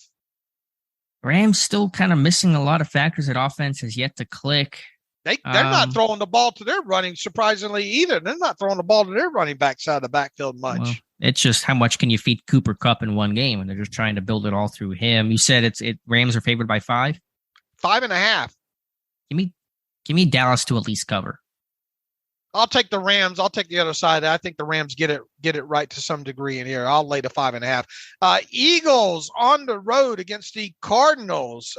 Rams still kind of missing a lot of factors. That offense has yet to click.
They're not throwing the ball to their running, surprisingly, either. They're not throwing the ball to their running backs out of the backfield much. Well,
it's just how much can you feed Cooper Kupp in one game, and they're just trying to build it all through him. You said Rams are favored by 5?
5.5.
Give me Dallas to at least cover.
I'll take the Rams. I'll take the other side. I think the Rams get it right to some degree in here. I'll lay the 5.5. Eagles on the road against the Cardinals.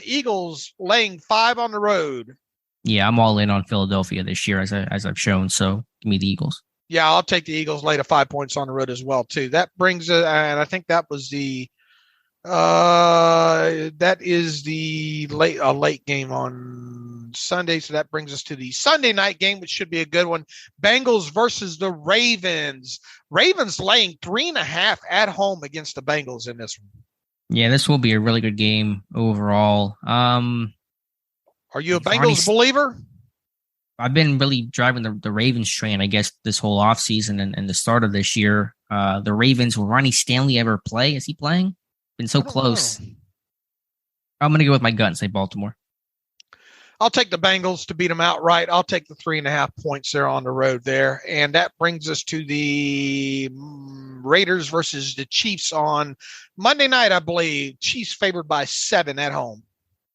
Eagles laying 5 on the road.
Yeah, I'm all in on Philadelphia this year, as I've shown. So give me the Eagles.
Yeah, I'll take the Eagles. Lay the 5 points on the road as well too. That brings and I think that was the. That is the late game on Sunday, so that brings us to the Sunday night game, which should be a good one. Bengals versus the Ravens. Ravens laying 3.5 at home against the Bengals in this one.
Yeah, this will be a really good game overall.
Are you a Bengals believer?
I've been really driving the Ravens train, I guess, this whole offseason and the start of this year. The Ravens, will Ronnie Stanley ever play? Is he playing? Been so close. I'm going to go with my gut and say Baltimore.
I'll take the Bengals to beat them outright. I'll take the 3.5 points there on the road there. And that brings us to the Raiders versus the Chiefs on Monday night, I believe. Chiefs favored by 7 at home.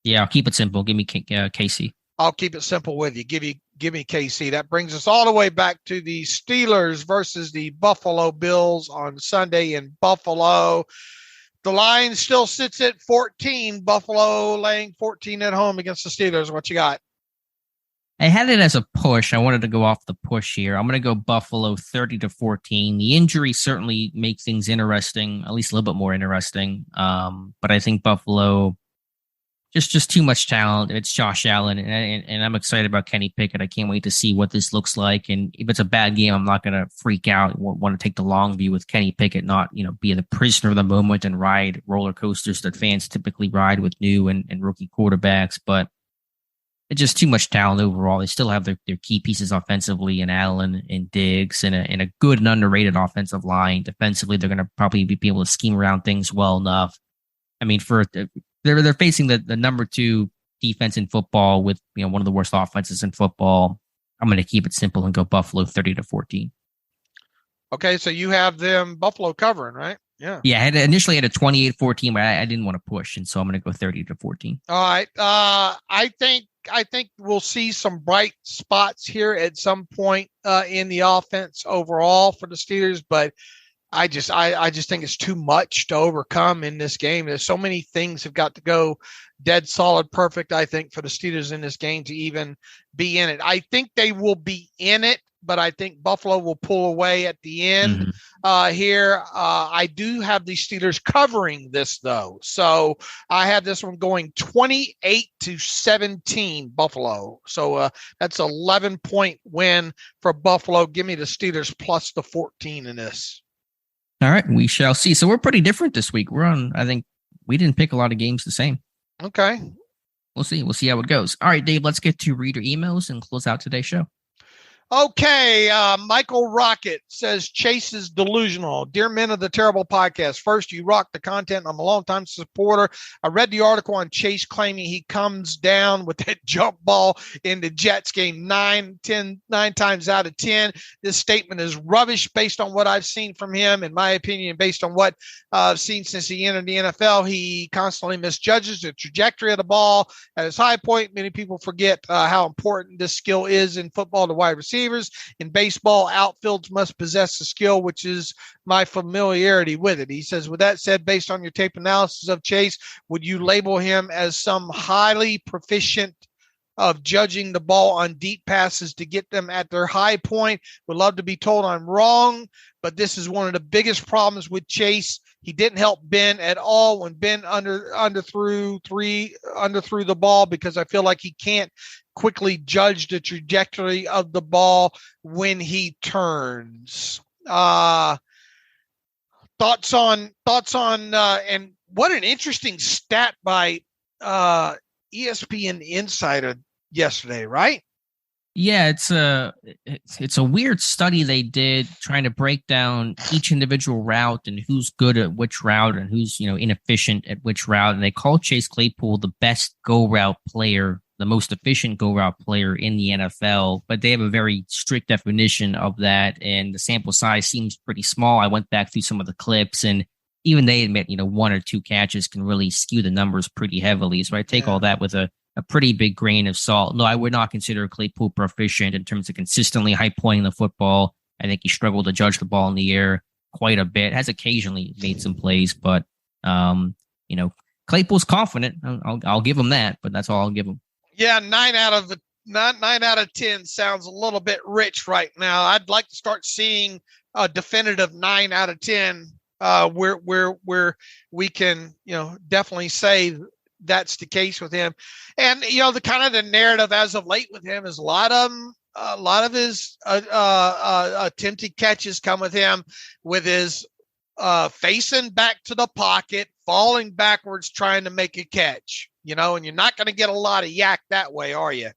Yeah, I'll keep it simple. Give me KC.
I'll keep it simple with you. Give me KC. That brings us all the way back to the Steelers versus the Buffalo Bills on Sunday in Buffalo. The line still sits at 14. Buffalo laying 14 at home against the Steelers. What you got?
I had it as a push. I wanted to go off the push here. I'm going to go Buffalo 30-14. The injury certainly makes things interesting, at least a little bit more interesting. But I think Buffalo, just too much talent. It's Josh Allen, and I'm excited about Kenny Pickett. I can't wait to see what this looks like. And if it's a bad game, I'm not going to freak out. I want to take the long view with Kenny Pickett, not be the prisoner of the moment and ride roller coasters that fans typically ride with new and rookie quarterbacks. But it's just too much talent overall. They still have their key pieces offensively in Allen and Diggs and a good and underrated offensive line. Defensively, they're going to probably be able to scheme around things well enough. I mean, they're facing the number 2 defense in football with one of the worst offenses in football. I'm going to keep it simple and go Buffalo 30-14.
Okay, so you have them Buffalo covering, right? Yeah.
Yeah, I initially had a 28-14, but I didn't want to push, and so I'm going to go 30-14.
All right. I think we'll see some bright spots here at some point in the offense overall for the Steelers, but I just think it's too much to overcome in this game. There's so many things have got to go dead solid perfect, I think, for the Steelers in this game to even be in it. I think they will be in it. but I think Buffalo will pull away at the end here. I do have the Steelers covering this, though. So I have this one going 28-17 Buffalo. So that's 11-point win for Buffalo. Give me the Steelers plus the 14 in this.
All right, we shall see. So we're pretty different this week. I think we didn't pick a lot of games the same.
Okay.
We'll see. We'll see how it goes. All right, Dave, let's get to reader emails and close out today's show.
Okay, Michael Rocket says Chase is delusional. Dear men of the Terrible Podcast, first, you rock the content. I'm a longtime supporter. I read the article on Chase claiming he comes down with that jump ball in the Jets game 9 times out of 10. This statement is rubbish based on what I've seen from him. In my opinion, based on what I've seen since he entered the NFL, he constantly misjudges the trajectory of the ball at his high point. Many people forget how important this skill is in football to wide receivers. In baseball, outfields must possess a skill, which is my familiarity with it. He says, with that said, based on your tape analysis of Chase, would you label him as some highly proficient of judging the ball on deep passes to get them at their high point? Would love to be told I'm wrong, but this is one of the biggest problems with Chase. He didn't help Ben at all when Ben underthrew the ball, because I feel like he can't quickly judge the trajectory of the ball when he turns. Thoughts on and what an interesting stat by ESPN Insider yesterday, right?
Yeah, it's a weird study they did trying to break down each individual route and who's good at which route and who's, inefficient at which route. And they call Chase Claypool the best go route player, the most efficient go route player in the NFL, but they have a very strict definition of that. And the sample size seems pretty small. I went back through some of the clips, and even they admit, one or two catches can really skew the numbers pretty heavily. So I take all that with a pretty big grain of salt. No, I would not consider Claypool proficient in terms of consistently high pointing the football. I think he struggled to judge the ball in the air quite a bit. Has occasionally made some plays, but Claypool's confident. I'll give him that, but that's all I'll give him.
Yeah, 9 out of 10 sounds a little bit rich right now. I'd like to start seeing a definitive 9 out of 10 where we can definitely say that's the case with him. And the kind of the narrative as of late with him is a lot of his attempted catches come with him with his facing back to the pocket, falling backwards, trying to make a catch, and you're not going to get a lot of yak that way, are you?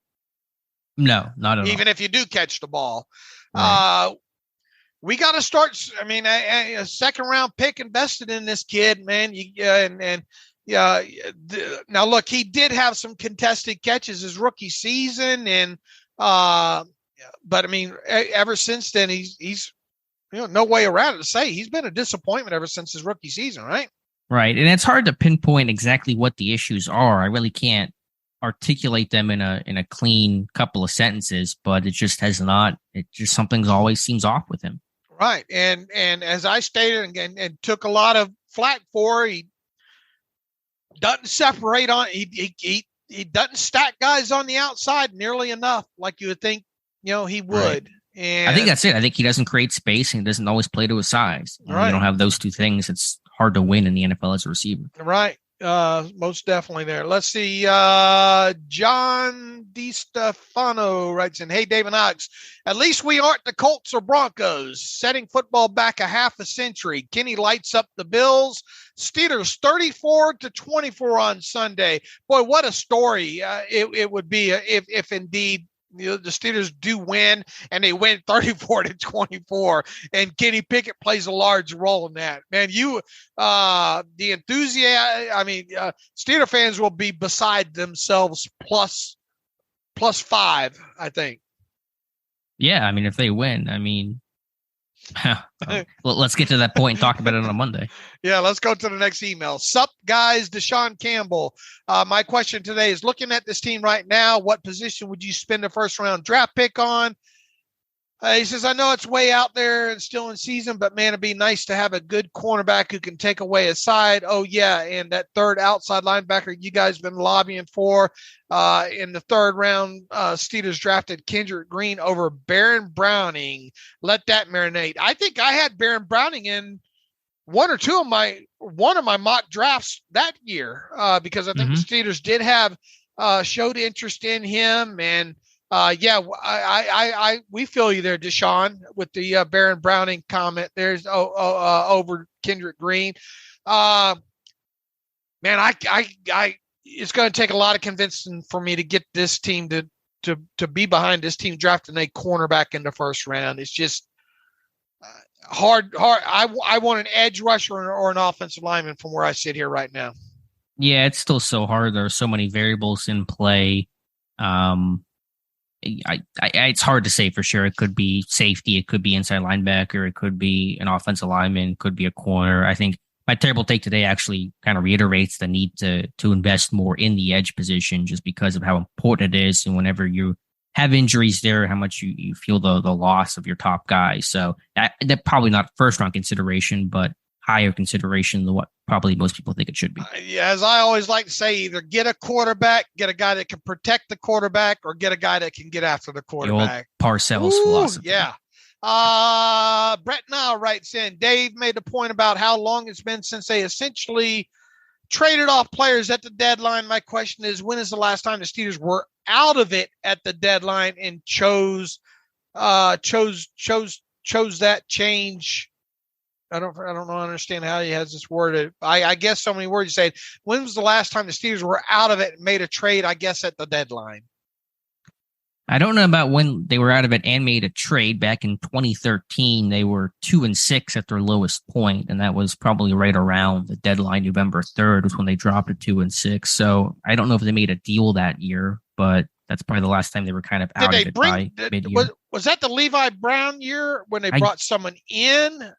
No, not at all.
Even if you do catch the ball.
Right.
We got to start. I mean, a second round pick invested in this kid, man. Now look, he did have some contested catches his rookie season, and but I mean, ever since then, he's no way around it to say he's been a disappointment ever since his rookie season, right?
Right, and it's hard to pinpoint exactly what the issues are. I really can't articulate them in a clean couple of sentences, but it just has not. It just something's always seems off with him.
Right, and as I stated and took a lot of flack for, he doesn't separate on. He doesn't stack guys on the outside nearly enough, like you would think he would. Right. And
I think that's it. I think he doesn't create space, and he doesn't always play to his size.
Right.
You don't have those two things. It's hard to win in the NFL as a receiver.
Right. Most definitely there. Let's see. John DiStefano writes in, hey, Dave and Ox, at least we aren't the Colts or Broncos, setting football back a half a century. Kenny lights up the Bills. Steelers 34-24 on Sunday. Boy, what a story it would be if indeed the Steelers do win, and they win 34-24, and Kenny Pickett plays a large role in that. Man, the enthusiasm. I mean, Steeler fans will be beside themselves plus 5, I think.
Yeah, I mean, if they win, I mean, let's get to that point and talk about it on a Monday.
Yeah, let's go to the next email. Sup, guys, Deshaun Campbell. My question today is, looking at this team right now, what position would you spend a first-round draft pick on? He says, I know it's way out there and still in season, but man, it'd be nice to have a good cornerback who can take away a side. Oh, yeah. And that third outside linebacker you guys been lobbying for in the third round, Steelers drafted Kendrick Green over Baron Browning. Let that marinate. I think I had Baron Browning in one of my mock drafts that year because I think the Steelers did have showed interest in him. And we feel you there, Deshaun, with the Baron Browning comment. There's over Kendrick Green. Man, it's going to take a lot of convincing for me to get this team to be behind this team drafting a cornerback in the first round. It's just hard. I want an edge rusher or an offensive lineman from where I sit here right now.
Yeah, it's still so hard. There are so many variables in play. It's hard to say for sure. It could be safety, it could be inside linebacker, it could be an offensive lineman, it could be a corner. I think my terrible take today actually kind of reiterates the need to invest more in the edge position just because of how important it is. And whenever you have injuries there, how much you feel the loss of your top guys. So that probably not first round consideration, but higher consideration than what probably most people think it should be.
As I always like to say, either get a quarterback, get a guy that can protect the quarterback, or get a guy that can get after the quarterback.
The old Parcells philosophy.
Yeah. Brett Now writes in, Dave made a point about how long it's been since they essentially traded off players at the deadline. My question is, when is the last time the Steelers were out of it at the deadline and chose that change? I don't understand how he has this worded. I guess so many words. You say, when was the last time the Steelers were out of it and made a trade? I guess at the deadline.
I don't know about when they were out of it and made a trade. Back in 2013, they were 2-6 at their lowest point, and that was probably right around the deadline. November 3rd was when they dropped to 2-6. So I don't know if they made a deal that year, but that's probably the last time they were kind of out of it by mid-year.
Was that the Levi Brown year when they brought someone in?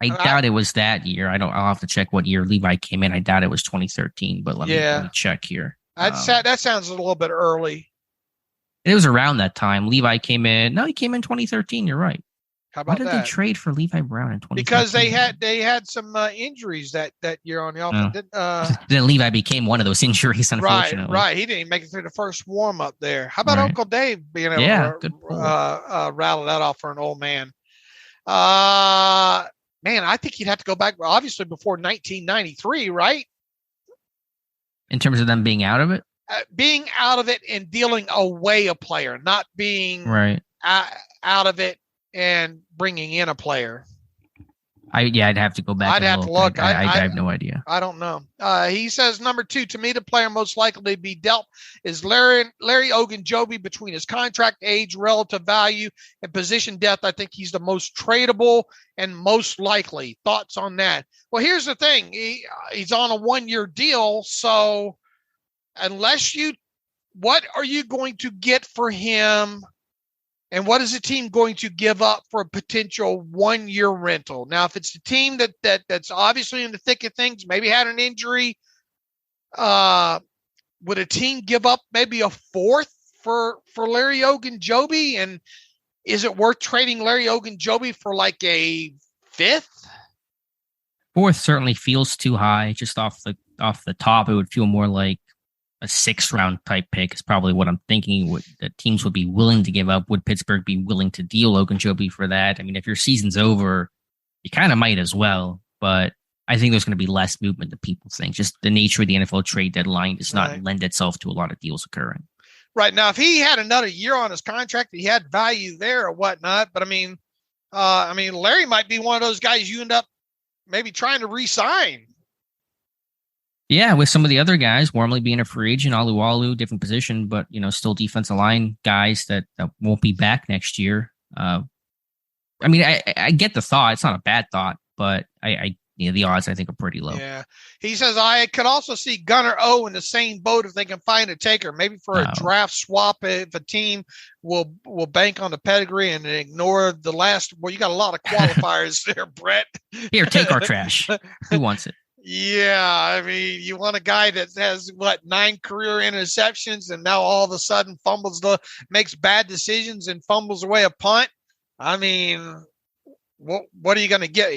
I doubt it was that year. I'll have to check what year Levi came in. I doubt it was 2013, but let me check here.
That sounds a little bit early.
It was around that time. Levi came in. No, he came in 2013. You're right.
How about that?
Why did they trade for Levi Brown in 2013?
Because they had some injuries that year on the offense.
Then Levi became one of those injuries, unfortunately.
Right. He didn't even make it through the first warm up there. How about Uncle Dave being able to rattle that off for an old man? Man, I think you'd have to go back, obviously, before 1993, right?
In terms of them being out of it?
Being out of it and dealing away a player, not being out of it and bringing in a player.
I'd have to go back.
I'd have to look.
I have no idea.
I don't know. He says, number 2, to me, the player most likely to be dealt is Larry Ogunjobi. Between his contract, age, relative value, and position depth, I think he's the most tradable and most likely. Thoughts on that? Well, here's the thing. He's on a 1-year deal. So what are you going to get for him? And what is the team going to give up for a potential 1-year rental? Now, if it's a team that's obviously in the thick of things, maybe had an injury, would a team give up maybe a 4th for Larry Ogunjobi? And is it worth trading Larry Ogunjobi for like a 5th?
4th certainly feels too high. Just off the top, it would feel more like a 6th round type pick is probably what I'm thinking that teams would be willing to give up. Would Pittsburgh be willing to deal Ogunjobi for that? I mean, if your season's over, you kind of might as well, but I think there's going to be less movement than people think. Just the nature of the NFL trade deadline does not lend itself to a lot of deals occurring.
Right. Now, if he had another year on his contract, he had value there or whatnot, but I mean, Larry might be one of those guys you end up maybe trying to re-sign.
Yeah, with some of the other guys, Wormley being a free agent, Alualu, different position, but still defensive line guys that won't be back next year. I get the thought; it's not a bad thought, but the odds I think are pretty low.
Yeah, he says I could also see Gunnar O in the same boat if they can find a taker, maybe for a draft swap if a team will bank on the pedigree and ignore the last. Well, you got a lot of qualifiers there, Brett.
Here, take our trash. Who wants it?
Yeah, I mean, you want a guy that has 9 career interceptions and now all of a sudden makes bad decisions and fumbles away a punt. I mean, what are you going to get?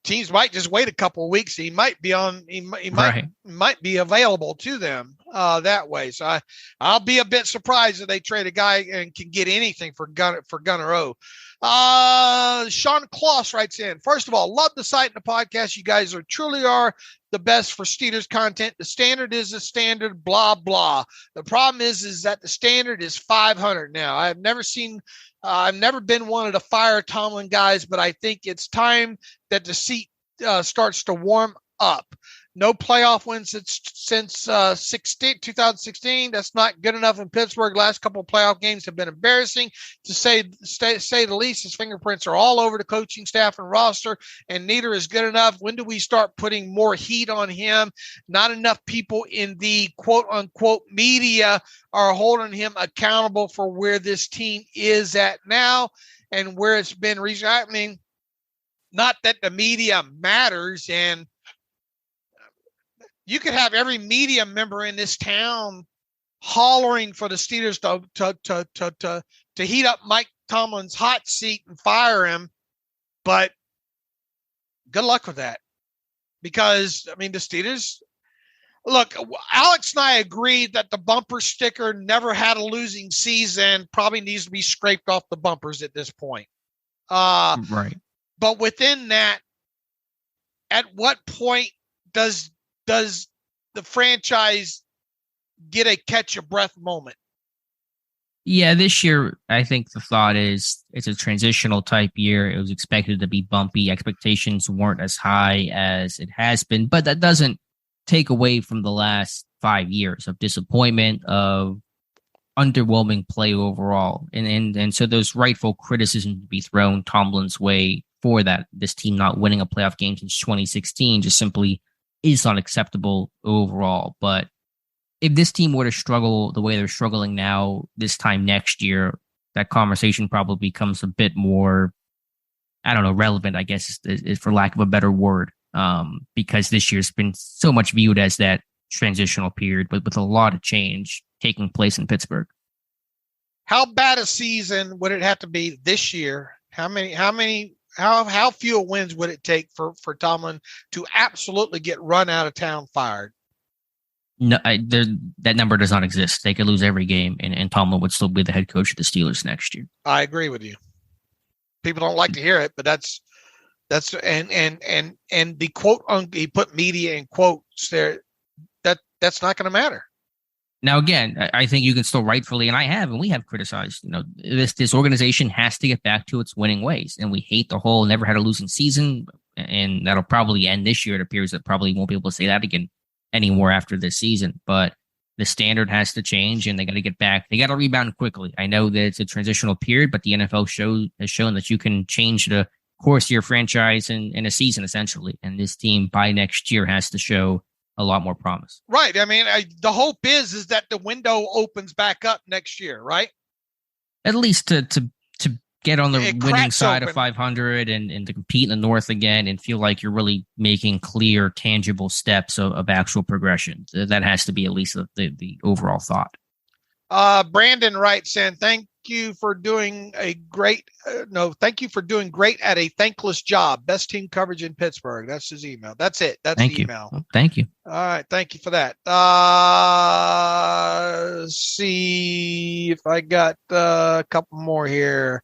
Teams might just wait a couple of weeks. He might be on. He might be available to them that way. So I'll be a bit surprised if they trade a guy and can get anything for Gunnar O. Sean Kloss writes in. First of all, love the site and the podcast. You guys truly are the best for Steelers content. The standard is the standard. Blah blah. The problem is that the standard is 500 now. I've never been one of the fire Tomlin guys, but I think it's time that the seat starts to warm up. No playoff wins since 2016. That's not good enough in Pittsburgh. Last couple of playoff games have been embarrassing, to say the least. His fingerprints are all over the coaching staff and roster, and neither is good enough. When do we start putting more heat on him? Not enough people in the quote-unquote media are holding him accountable for where this team is at now and where it's been reached. I mean, not that the media matters, and you could have every media member in this town hollering for the Steelers to heat up Mike Tomlin's hot seat and fire him, but good luck with that. Because, I mean, the Steelers, look, Alex and I agreed that the bumper sticker never had a losing season, probably needs to be scraped off the bumpers at this point.
Right.
But within that, at what point does the franchise get a catch your breath moment?
Yeah, this year, I think the thought is it's a transitional type year. It was expected to be bumpy. Expectations weren't as high as it has been, but that doesn't take away from the last 5 years of disappointment, of underwhelming play overall. And so there's rightful criticism to be thrown Tomlin's way for that. This team not winning a playoff game since 2016 just simply is not acceptable overall. But if this team were to struggle the way they're struggling now this time next year, that conversation probably becomes a bit more, relevant, I guess, is for lack of a better word, because this year's been so much viewed as that transitional period, but with a lot of change taking place in Pittsburgh.
How bad a season would it have to be this year? How few wins would it take for Tomlin to absolutely get run out of town, fired?
No, that number does not exist. They could lose every game, and Tomlin would still be the head coach of the Steelers next year. I
agree with you. People don't like to hear it, but that's the quote on, he put media in quotes there. That's not going to matter.
Now, again, I think you can still rightfully, and we have criticized, this organization has to get back to its winning ways. And we hate the whole never had a losing season. And that'll probably end this year. It appears that probably won't be able to say that again anymore after this season. But the standard has to change, and they got to get back. They got to rebound quickly. I know that it's a transitional period, but the NFL has shown that you can change the course of your franchise in a season, essentially. And this team by next year has to show a lot more promise.
Right. I mean, the hope is that the window opens back up next year, right?
At least to get on the winning side of 500 and to compete in the North again and feel like you're really making clear, tangible steps of actual progression. That has to be at least the overall thought.
Brandon writes in, thank you for doing great at a thankless job. Best team coverage in Pittsburgh. That's his email. That's it. That's the email.
Well, thank you.
All right. Thank you for that. See if I got a couple more here.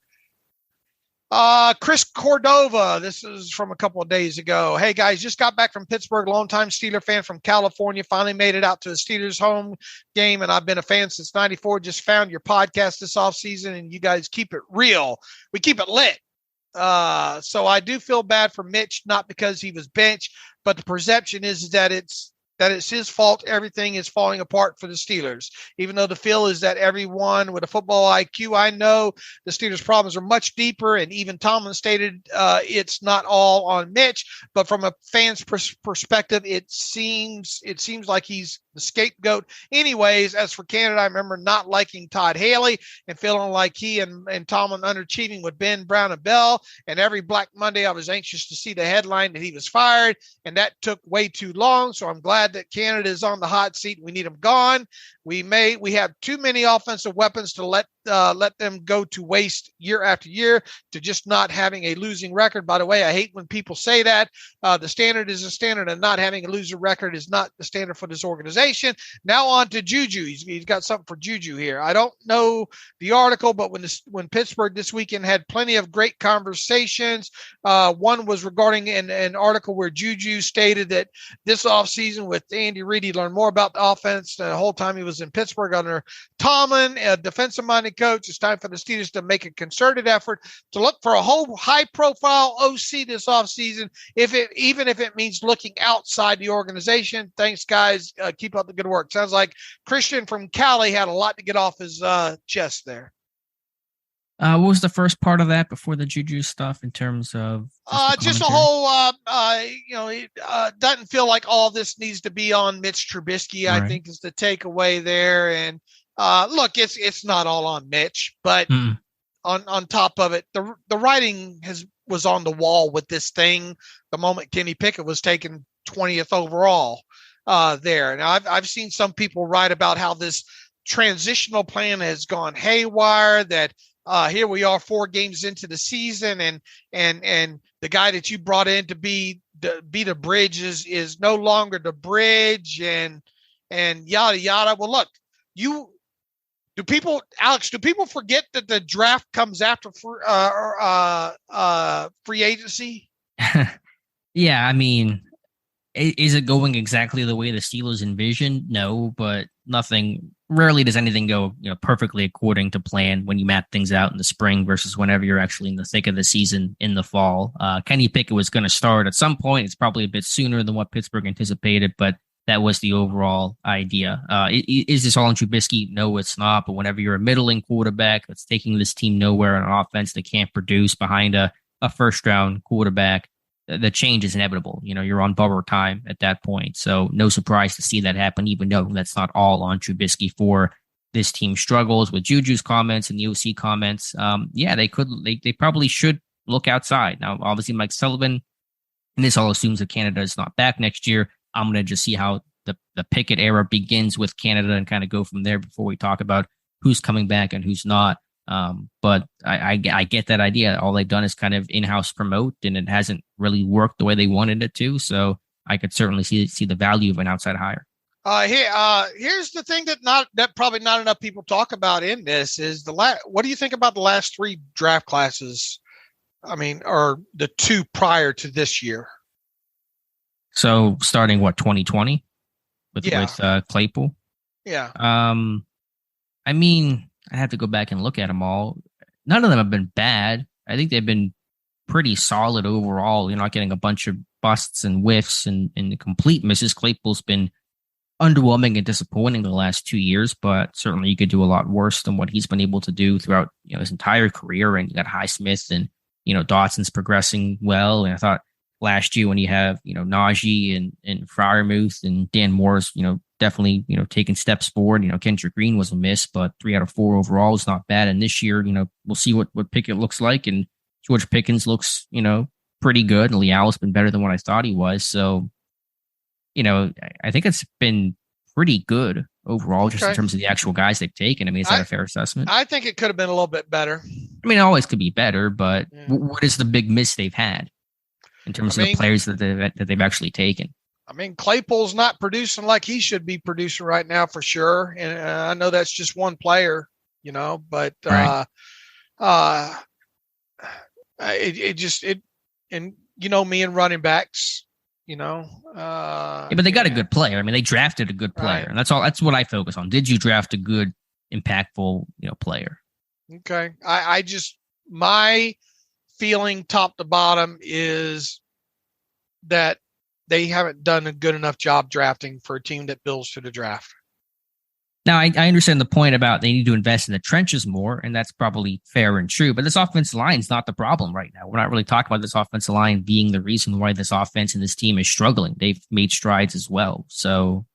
Chris Cordova, this is from a couple of days ago. Hey guys, just got back from Pittsburgh, longtime Steeler fan from California. Finally made it out to the Steelers home game, and I've been a fan since '94. Just found your podcast this offseason, and you guys keep it real. We keep it lit. So I do feel bad for Mitch, not because he was benched, but the perception is that it's his fault. Everything is falling apart for the Steelers, even though the feel is that everyone with a football IQ, I know the Steelers' problems are much deeper. And even Tomlin stated it's not all on Mitch, but from a fan's perspective, it seems like he's the scapegoat. Anyways, as for Canada, I remember not liking Todd Haley and feeling like he and Tomlin underachieving with Ben, Brown, and Bell. And every Black Monday, I was anxious to see the headline that he was fired, and that took way too long. So I'm glad that Canada is on the hot seat. We need him gone. We have too many offensive weapons to let them go to waste year after year to just not having a losing record. By the way, I hate when people say that. The standard is a standard, and not having a losing record is not the standard for this organization. Now on to Juju. He's got something for Juju here. I don't know the article, but when Pittsburgh this weekend had plenty of great conversations, one was regarding an article where Juju stated that this offseason with Andy Reid, he learned more about the offense the whole time he was in Pittsburgh under Tomlin, a defensive-minded coach. It's time for the Steelers to make a concerted effort to look for a whole high-profile OC this offseason, even if it means looking outside the organization. Thanks, guys. Keep up the good work. Sounds like Christian from Cali had a lot to get off his chest there.
What was the first part of that before the Juju stuff in terms of
just a whole, it doesn't feel like all this needs to be on Mitch Trubisky, I think is the takeaway there. And look, it's not all on Mitch, but on top of it, the writing was on the wall with this thing the moment Kenny Pickett was taken 20th overall there. Now I've seen some people write about how this transitional plan has gone haywire, that here we are 4 games into the season, and the guy that you brought in to be the bridge is no longer the bridge, and yada yada. Well, look, do people forget that the draft comes after free agency?
Yeah, I mean, is it going exactly the way the Steelers envisioned? No, but rarely does anything go perfectly according to plan when you map things out in the spring versus whenever you're actually in the thick of the season in the fall. Kenny Pickett was going to start at some point. It's probably a bit sooner than what Pittsburgh anticipated, but that was the overall idea. Is this all on Trubisky? No, it's not. But whenever you're a middling quarterback that's taking this team nowhere on offense, that can't produce behind a first-round quarterback, the change is inevitable. You're on borrowed time at that point. So no surprise to see that happen, even though that's not all on Trubisky for this team struggles with Juju's comments and the OC comments. They probably should look outside. Now, obviously, Mike Sullivan, and this all assumes that Canada is not back next year. I'm going to just see how the Pickett era begins with Canada and kind of go from there before we talk about who's coming back and who's not. But I get that idea. All they've done is kind of in-house promote, and it hasn't really worked the way they wanted it to. So I could certainly see the value of an outside hire.
Here's the thing that probably not enough people talk about in this is what do you think about the last 3 draft classes? I mean, or the 2 prior to this year?
So starting 2020 with Claypool? Yeah. I mean, I have to go back and look at them all. None of them have been bad. I think they've been pretty solid overall. You're not getting a bunch of busts and whiffs and complete misses. Claypool's been underwhelming and disappointing the last 2 years, but certainly you could do a lot worse than what he's been able to do throughout his entire career. And you got Highsmith and Dotson's progressing well. And I thought last year when you have Najee and Freiermuth and Dan Moore's definitely taking steps forward. Kendrick Green was a miss, but 3 out of 4 overall is not bad. And this year we'll see what Pickett looks like, and George Pickens looks pretty good, and Leal's been better than what I thought he was. So I think it's been pretty good overall, just in terms of the actual guys they've taken. I mean, is that a fair assessment?
I think it could have been a little bit better.
I mean, it always could be better, but what is the big miss they've had in terms of the players that they've actually taken?
I mean, Claypool's not producing like he should be producing right now for sure. And I know that's just one player, but
right.
Me and running backs,
but they got a good player. I mean, they drafted a good player, right. And that's all. That's what I focus on. Did you draft a good, impactful, player?
Okay. My feeling top to bottom is that they haven't done a good enough job drafting for a team that builds to the draft.
Now, I understand the point about they need to invest in the trenches more, and that's probably fair and true. But this offensive line is not the problem right now. We're not really talking about this offensive line being the reason why this offense and this team is struggling. They've made strides as well. So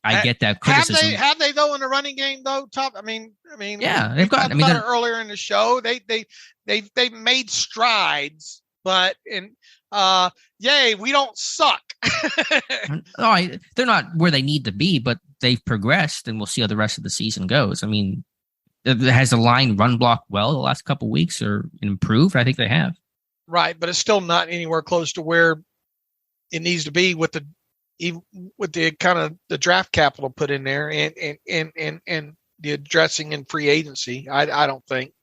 I get that criticism.
Have they though in the running game though?
Yeah, they've got.
Earlier in the show, they made strides, but yay, we don't suck.
They're not where they need to be, but they've progressed, and we'll see how the rest of the season goes. I mean, has the line run block well the last couple of weeks or improved? I think they have. Right,
but it's still not anywhere close to where it needs to be with the kind of the draft capital put in there and the addressing in free agency. I don't think.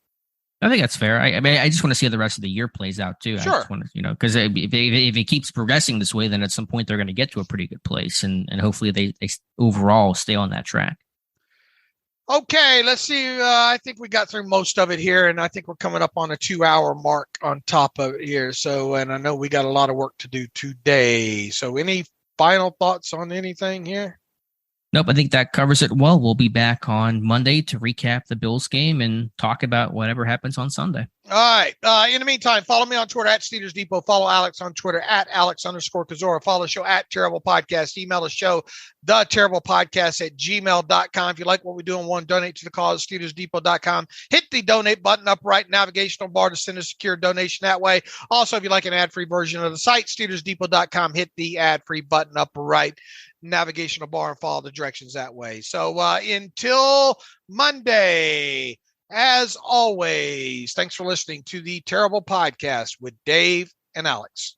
I think that's fair. I mean, I just want to see how the rest of the year plays out too.
Sure.
I just want to, because if it keeps progressing this way, then at some point they're going to get to a pretty good place, and hopefully they overall stay on that track.
Okay, let's see. I think we got through most of it here, and I think we're coming up on a 2-hour mark on top of it here. So, and I know we got a lot of work to do today. So, any final thoughts on anything here?
Nope, I think that covers it well. We'll be back on Monday to recap the Bills game and talk about whatever happens on Sunday.
All right. In the meantime, follow me on Twitter at Steelers Depot. Follow Alex on Twitter at Alex_Kozora. Follow the show at Terrible Podcast. Email the show, theterriblepodcast@gmail.com. If you like what we do and want to donate to the cause, SteelersDepot.com. Hit the donate button up right navigational bar to send a secure donation that way. Also, if you like an ad-free version of the site, SteelersDepot.com. Hit the ad-free button up right navigational bar and follow the directions that way. So until Monday, as always, thanks for listening to the Terrible Podcast with Dave and Alex.